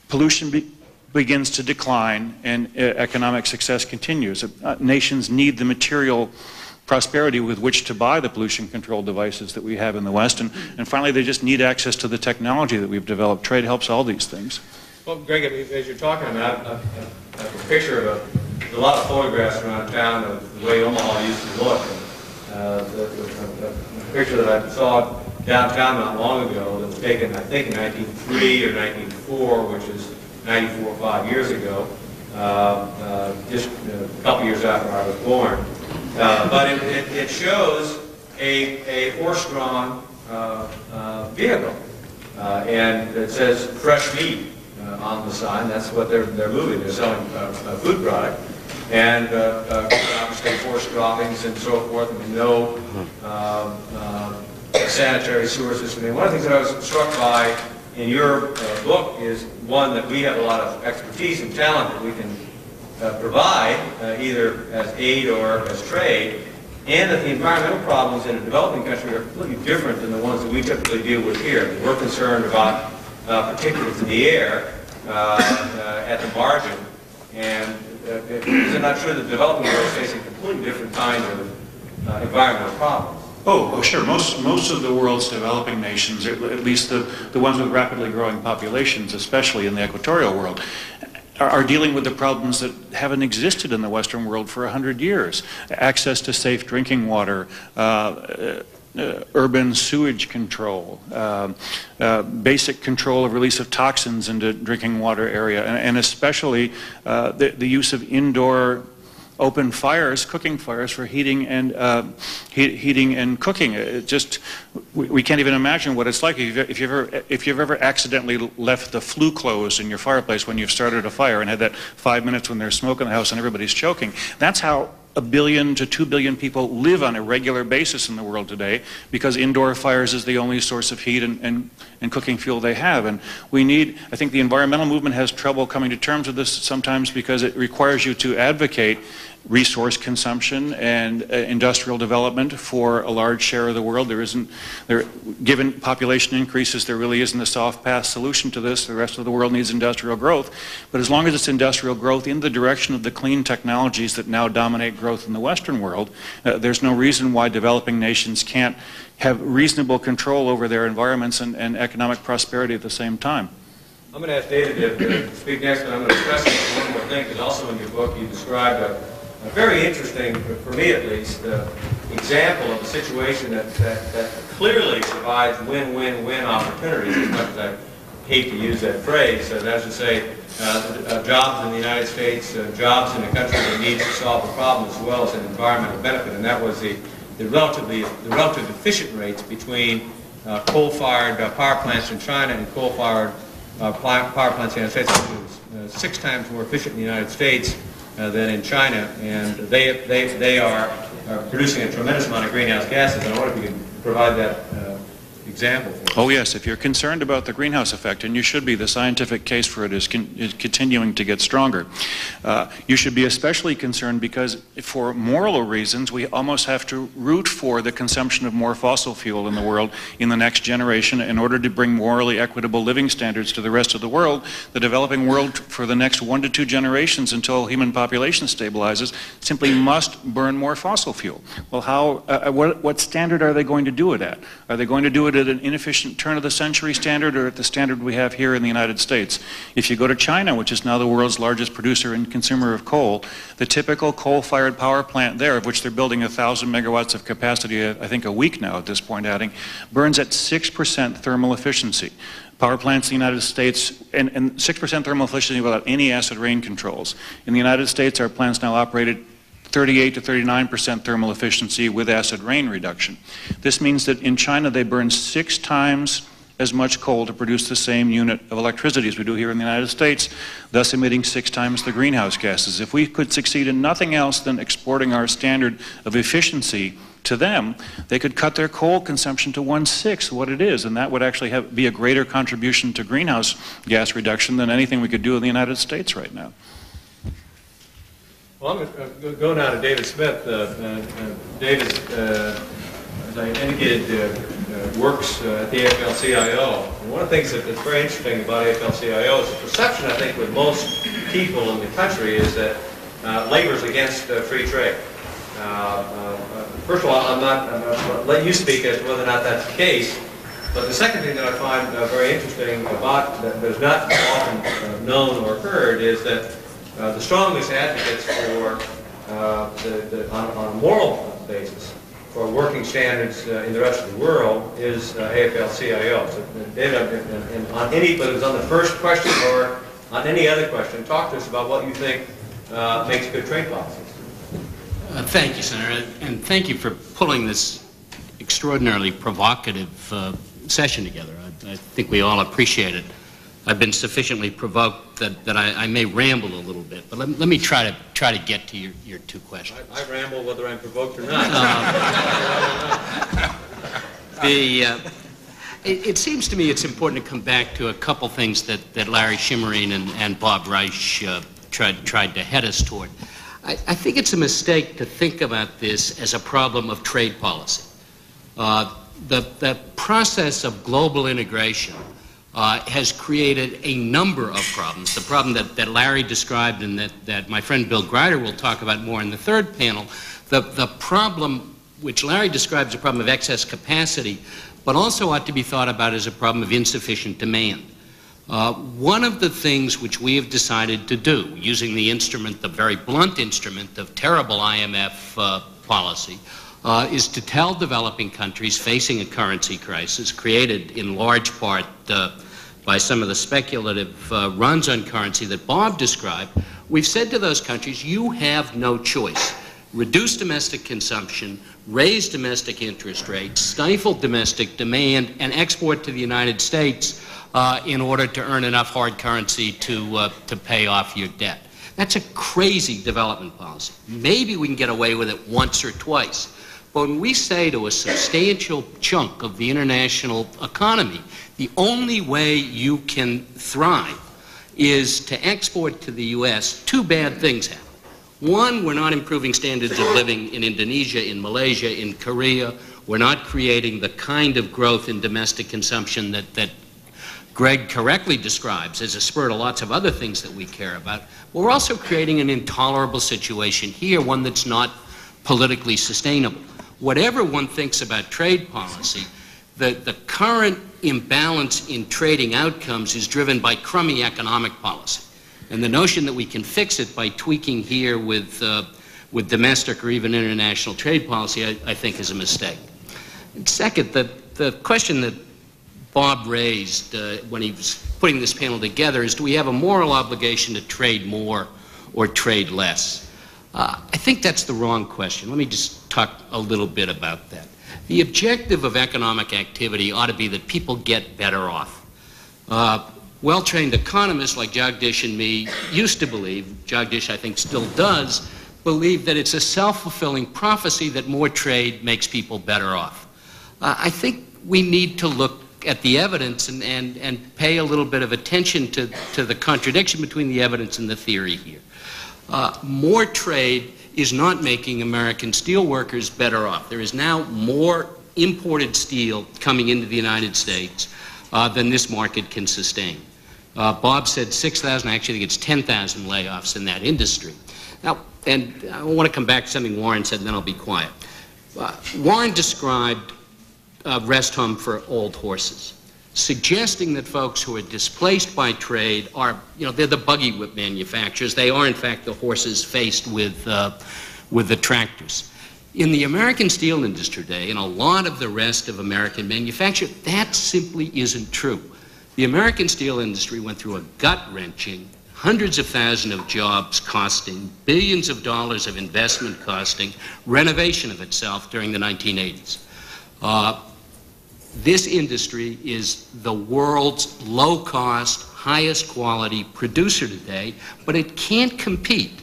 pollution begins to decline and economic success continues. Nations need the material prosperity with which to buy the pollution control devices that we have in the West. And finally, they just need access to the technology that we've developed. Trade helps all these things. Well, Greg, as you're talking, I have a picture of a lot of photographs around town of the way Omaha used to look. The picture that I saw downtown not long ago that was taken, I think, in 1903 or 1904, which is 94 or 5 years ago, just a couple years after I was born. But it shows a horse-drawn vehicle, and it says fresh meat on the sign. That's what they're moving. They're selling a food product, and obviously horse droppings and so forth, and no sanitary sewer system. And one of the things that I was struck by in your book is, one, that we have a lot of expertise and talent that we can provide, either as aid or as trade, and that the environmental problems in a developing country are completely different than the ones that we typically deal with here. We're concerned about particulates in the air at the margin, and is it not true that the developing world is facing completely different kinds of environmental problems? Oh, sure. Most of the world's developing nations, at least the ones with rapidly growing populations, especially in the equatorial world, are dealing with the problems that haven't existed in the Western world for 100 years. Access to safe drinking water, urban sewage control, basic control of release of toxins into drinking water area, and especially the use of indoor open fires, cooking fires for heating and cooking. We can't even imagine what it's like if you've ever accidentally left the flue closed in your fireplace when you've started a fire and had that 5 minutes when there's smoke in the house and everybody's choking. That's how 1 billion to 2 billion people live on a regular basis in the world today, because indoor fires is the only source of heat and cooking fuel they have. And I think the environmental movement has trouble coming to terms with this sometimes because it requires you to advocate resource consumption and industrial development for a large share of the world. Given population increases, there really isn't a soft path solution to this. The rest of the world needs industrial growth. But as long as it's industrial growth in the direction of the clean technologies that now dominate growth in the Western world, there's no reason why developing nations can't have reasonable control over their environments and economic prosperity at the same time. I'm going to ask David to speak next, but I'm going to stress one more thing, because also in your book you described a very interesting, for me at least, example of a situation that clearly provides win-win-win opportunities, as much as I hate to use that phrase. That is to say, jobs in the United States, jobs in a country that needs to solve a problem, as well as an environmental benefit, and that was the relative efficient rates between coal-fired power plants in China and coal-fired power plants in the United States. It was 6 times more efficient in the United States than in China, and they are producing a tremendous amount of greenhouse gases. And I wonder if you can provide that example for us. Oh yes, if you're concerned about the greenhouse effect, and you should be, the scientific case for it is continuing to get stronger. You should be especially concerned because for moral reasons we almost have to root for the consumption of more fossil fuel in the world in the next generation in order to bring morally equitable living standards to the rest of the world. The developing world for the next 1 to 2 generations until human population stabilizes simply must burn more fossil fuel. Well, what standard are they going to do it at? Are they going to do it at an inefficient turn-of-the-century standard or at the standard we have here in the United States? If you go to China, which is now the world's largest producer and consumer of coal, the typical coal-fired power plant there, of which they're building 1,000 megawatts of capacity, I think a week now at this point adding, burns at 6% thermal efficiency. Power plants in the United States, and 6% thermal efficiency without any acid rain controls. In the United States, our plants now operate at 38 to 39% thermal efficiency with acid rain reduction. This means that in China they burn 6 times as much coal to produce the same unit of electricity as we do here in the United States, thus emitting 6 times the greenhouse gases. If we could succeed in nothing else than exporting our standard of efficiency to them, they could cut their coal consumption to 1/6 what it is, and that would actually be a greater contribution to greenhouse gas reduction than anything we could do in the United States right now. Well, I'm going to go now to David Smith. David, as I indicated, works at the AFL-CIO. And one of the things that's very interesting about AFL-CIO is the perception, I think, with most people in the country is that labor is against free trade. First of all, I'm going to let you speak as to whether or not that's the case. But the second thing that I find very interesting about that is not often known or heard is that the strongest advocates for, on a moral basis, for working standards in the rest of the world is AFL-CIO. So, David, on any, but it was on the first question or on any other question, talk to us about what you think makes good trade policies. Thank you, Senator, and thank you for pulling this extraordinarily provocative session together. I think we all appreciate it. I've been sufficiently provoked that I may ramble a little bit, but let me try to get to your 2 questions. I ramble whether I'm provoked or not. It seems to me it's important to come back to a couple things that Larry Schimmerine and Bob Reich tried to head us toward. I think it's a mistake to think about this as a problem of trade policy. The process of global integration has created a number of problems. The problem that Larry described and that my friend Bill Greider will talk about more in the third panel, the problem which Larry describes as a problem of excess capacity, but also ought to be thought about as a problem of insufficient demand. One of the things which we have decided to do, using the instrument, the very blunt instrument of terrible IMF policy, is to tell developing countries facing a currency crisis, created in large part by some of the speculative runs on currency that Bob described, we've said to those countries, you have no choice. Reduce domestic consumption, raise domestic interest rates, stifle domestic demand, and export to the United States in order to earn enough hard currency to pay off your debt. That's a crazy development policy. Maybe we can get away with it once or twice. But when we say to a substantial chunk of the international economy, the only way you can thrive is to export to the U.S., two bad things happen. One, we're not improving standards of living in Indonesia, in Malaysia, in Korea. We're not creating the kind of growth in domestic consumption that Greg correctly describes as a spur to lots of other things that we care about. But we're also creating an intolerable situation here, one that's not politically sustainable. Whatever one thinks about trade policy, the current imbalance in trading outcomes is driven by crummy economic policy. And the notion that we can fix it by tweaking here with domestic or even international trade policy, I think is a mistake. And second, the question that Bob raised when he was putting this panel together is, do we have a moral obligation to trade more or trade less? I think that's the wrong question. Let me just talk a little bit about that. The objective of economic activity ought to be that people get better off. Well-trained economists like Jagdish and me used to believe, Jagdish I think still does, believe that it's a self-fulfilling prophecy that more trade makes people better off. I think we need to look at the evidence and pay a little bit of attention to the contradiction between the evidence and the theory here. More trade is not making American steel workers better off. There is now more imported steel coming into the United States than this market can sustain. Bob said 6,000, I actually think it's 10,000 layoffs in that industry. Now, and I want to come back to something Warren said and then I'll be quiet. Warren described a rest home for old horses, suggesting that folks who are displaced by trade are, they're the buggy whip manufacturers. They are, in fact, the horses faced with the tractors. In the American steel industry today, and a lot of the rest of American manufacturing, that simply isn't true. The American steel industry went through a gut-wrenching, hundreds of thousands of jobs costing, billions of dollars of investment costing, renovation of itself during the 1980s. This industry is the world's low-cost, highest quality producer today, but it can't compete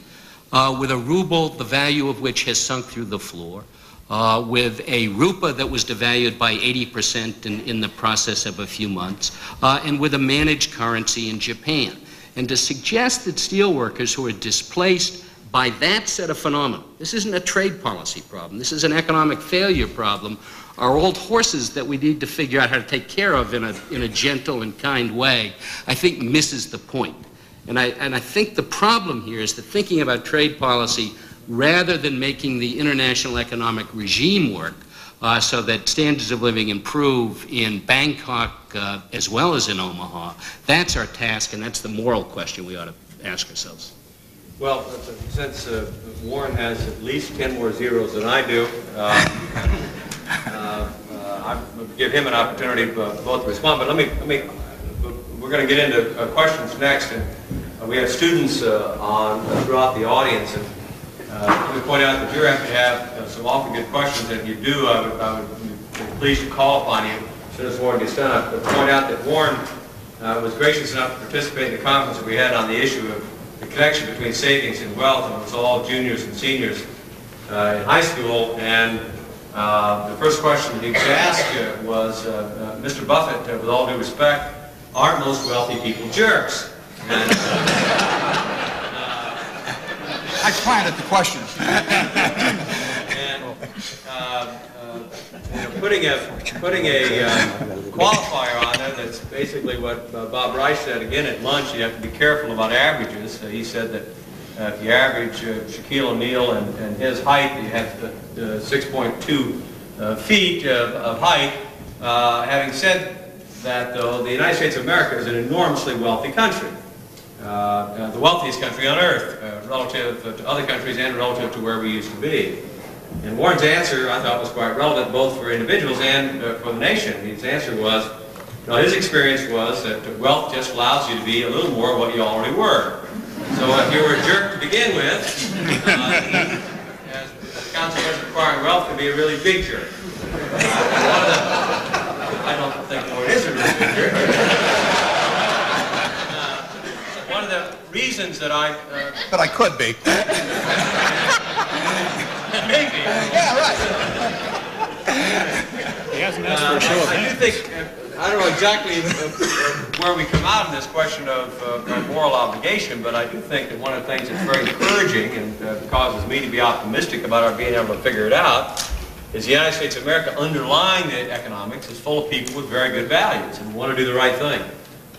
with a ruble, the value of which has sunk through the floor, with a rupiah that was devalued by 80% in the process of a few months, and with a managed currency in Japan. And to suggest that steelworkers who are displaced by that set of phenomena, this isn't a trade policy problem, this is an economic failure problem, are old horses that we need to figure out how to take care of in a gentle and kind way, I think misses the point. And I think the problem here is that thinking about trade policy rather than making the international economic regime work so that standards of living improve in Bangkok as well as in Omaha, that's our task, and that's the moral question we ought to ask ourselves. Well, since Warren has at least 10 more zeros than I do, I'll give him an opportunity both to respond. But we're going to get into questions next, and we have students throughout the audience, and let me point out that you're going to have some awfully good questions. And if you do, I would be pleased to call upon you as soon as Warren gets done. I would point out that Warren was gracious enough to participate in the conference that we had on the issue of the connection between savings and wealth, and it was all juniors and seniors in high school. And the first question that he was asked was, Mr. Buffett, with all due respect, aren't most wealthy people jerks? And, I planted the question. And putting a qualifier on there, that's basically what Bob Reich said. Again, at lunch, you have to be careful about averages. He said that if you average Shaquille O'Neal and his height, you have 6.2 feet of height. Having said that, though, the United States of America is an enormously wealthy country. The wealthiest country on earth, relative to other countries and relative to where we used to be. And Warren's answer, I thought, was quite relevant both for individuals and for the nation. His answer was, his experience was that wealth just allows you to be a little more what you already were. So if you were a jerk to begin with, as a consequence of acquiring wealth, can be a really big jerk. I don't think Warren is a really big jerk. One of the reasons that I... But I could be. Maybe. Yeah, right. He hasn't asked for a show of I do think, I don't know exactly where we come out in this question of moral obligation, but I do think that one of the things that's very encouraging and causes me to be optimistic about our being able to figure it out is the United States of America, underlying the economics, is full of people with very good values and want to do the right thing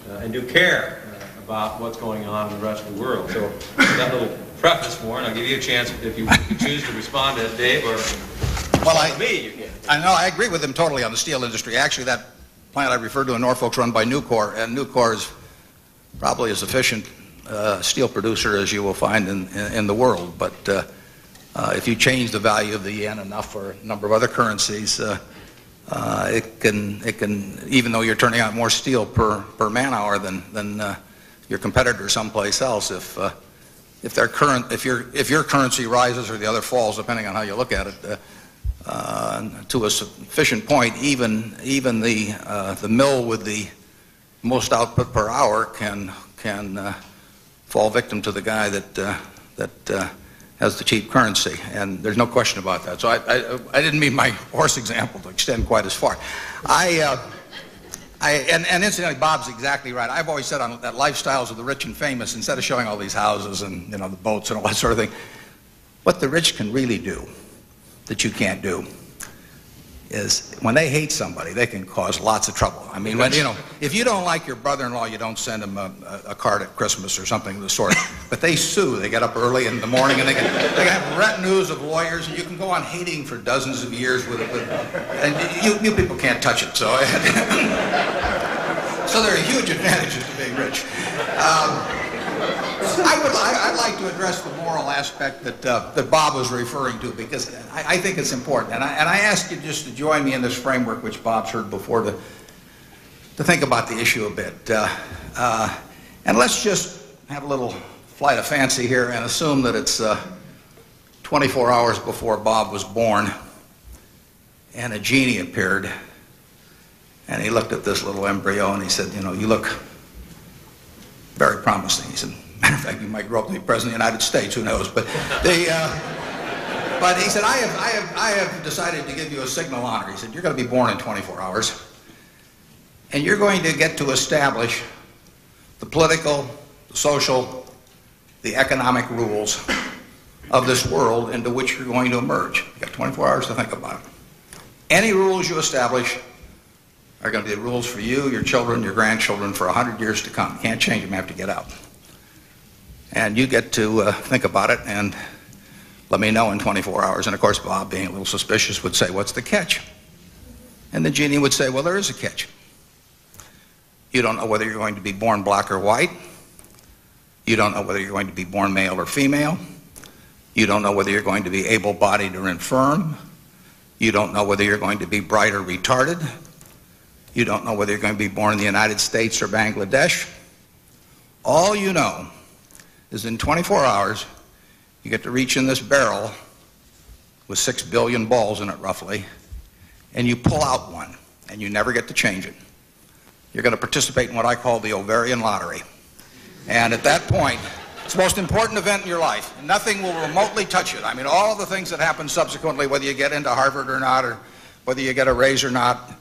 and do care about what's going on in the rest of the world. So that little preface, Warren, I'll give you a chance if you choose to respond to it, Dave, or me, you can. I know, I agree with him totally on the steel industry. Actually, that plant I referred to in Norfolk's run by Nucor, and Nucor is probably as efficient steel producer as you will find in the world. But if you change the value of the yen enough for a number of other currencies, it can, even though you're turning out more steel per man hour than your competitor someplace else, if your currency rises or the other falls, depending on how you look at it, to a sufficient point, even the mill with the most output per hour can fall victim to the guy that has the cheap currency, and there's no question about that. So I didn't mean my horse example to extend quite as far. And incidentally, Bob's exactly right. I've always said on that Lifestyles of the Rich and Famous, instead of showing all these houses and the boats and all that sort of thing, what the rich can really do that you can't do is when they hate somebody, they can cause lots of trouble. I mean, when, if you don't like your brother-in-law, you don't send him a card at Christmas or something of the sort. But they sue. They get up early in the morning and they can have retinues of lawyers, and you can go on hating for dozens of years with and you people can't touch it. So, so there are huge advantages to being rich. I'd like to address the moral aspect that Bob was referring to, because I think it's important. And I ask you just to join me in this framework, which Bob's heard before, to think about the issue a bit. And let's just have a little flight of fancy here and assume that it's 24 hours before Bob was born, and a genie appeared, and he looked at this little embryo and he said, you look very promising. He said, matter of fact, you might grow up to be president of the United States, who knows? But but he said, I have decided to give you a signal honor. He said, you're going to be born in 24 hours, and you're going to get to establish the political, the social, the economic rules of this world into which you're going to emerge. You've got 24 hours to think about it. Any rules you establish are going to be the rules for you, your children, your grandchildren for 100 years to come. You can't change them, you have to get out. And you get to think about it and let me know in 24 hours. And of course, Bob, being a little suspicious, would say, what's the catch? And the genie would say, well, there is a catch. You don't know whether you're going to be born black or white. You don't know whether you're going to be born male or female. You don't know whether you're going to be able-bodied or infirm. You don't know whether you're going to be bright or retarded. You don't know whether you're going to be born in the United States or Bangladesh. All you know is in 24 hours, you get to reach in this barrel with 6 billion balls in it, roughly, and you pull out one, and you never get to change it. You're going to participate in what I call the ovarian lottery. And at that point, it's the most important event in your life. Nothing will remotely touch it. I mean, all the things that happen subsequently, whether you get into Harvard or not, or whether you get a raise or not,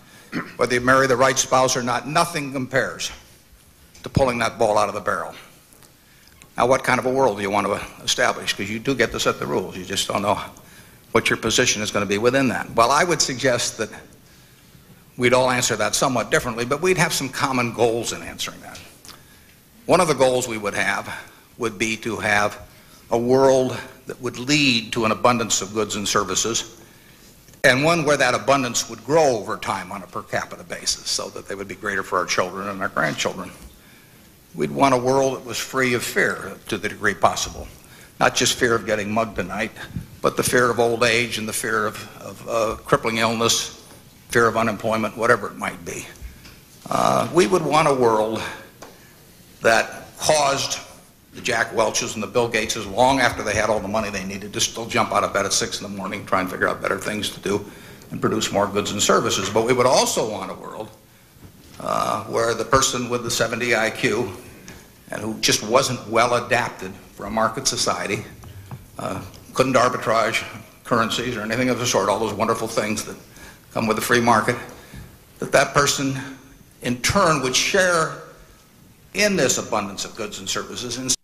whether you marry the right spouse or not, nothing compares to pulling that ball out of the barrel. Now, what kind of a world do you want to establish? Because you do get to set the rules. You just don't know what your position is going to be within that. Well, I would suggest that we'd all answer that somewhat differently, but we'd have some common goals in answering that. One of the goals we would have would be to have a world that would lead to an abundance of goods and services, and one where that abundance would grow over time on a per capita basis so that they would be greater for our children and our grandchildren. We'd want a world that was free of fear to the degree possible. Not just fear of getting mugged tonight, but the fear of old age and the fear of crippling illness, fear of unemployment, whatever it might be. We would want a world that caused the Jack Welches and the Bill Gateses, long after they had all the money they needed, to still jump out of bed at 6 in the morning, try and figure out better things to do and produce more goods and services. But we would also want a world where the person with the 70 IQ and who just wasn't well adapted for a market society, couldn't arbitrage currencies or anything of the sort, all those wonderful things that come with the free market, that person in turn would share in this abundance of goods and services.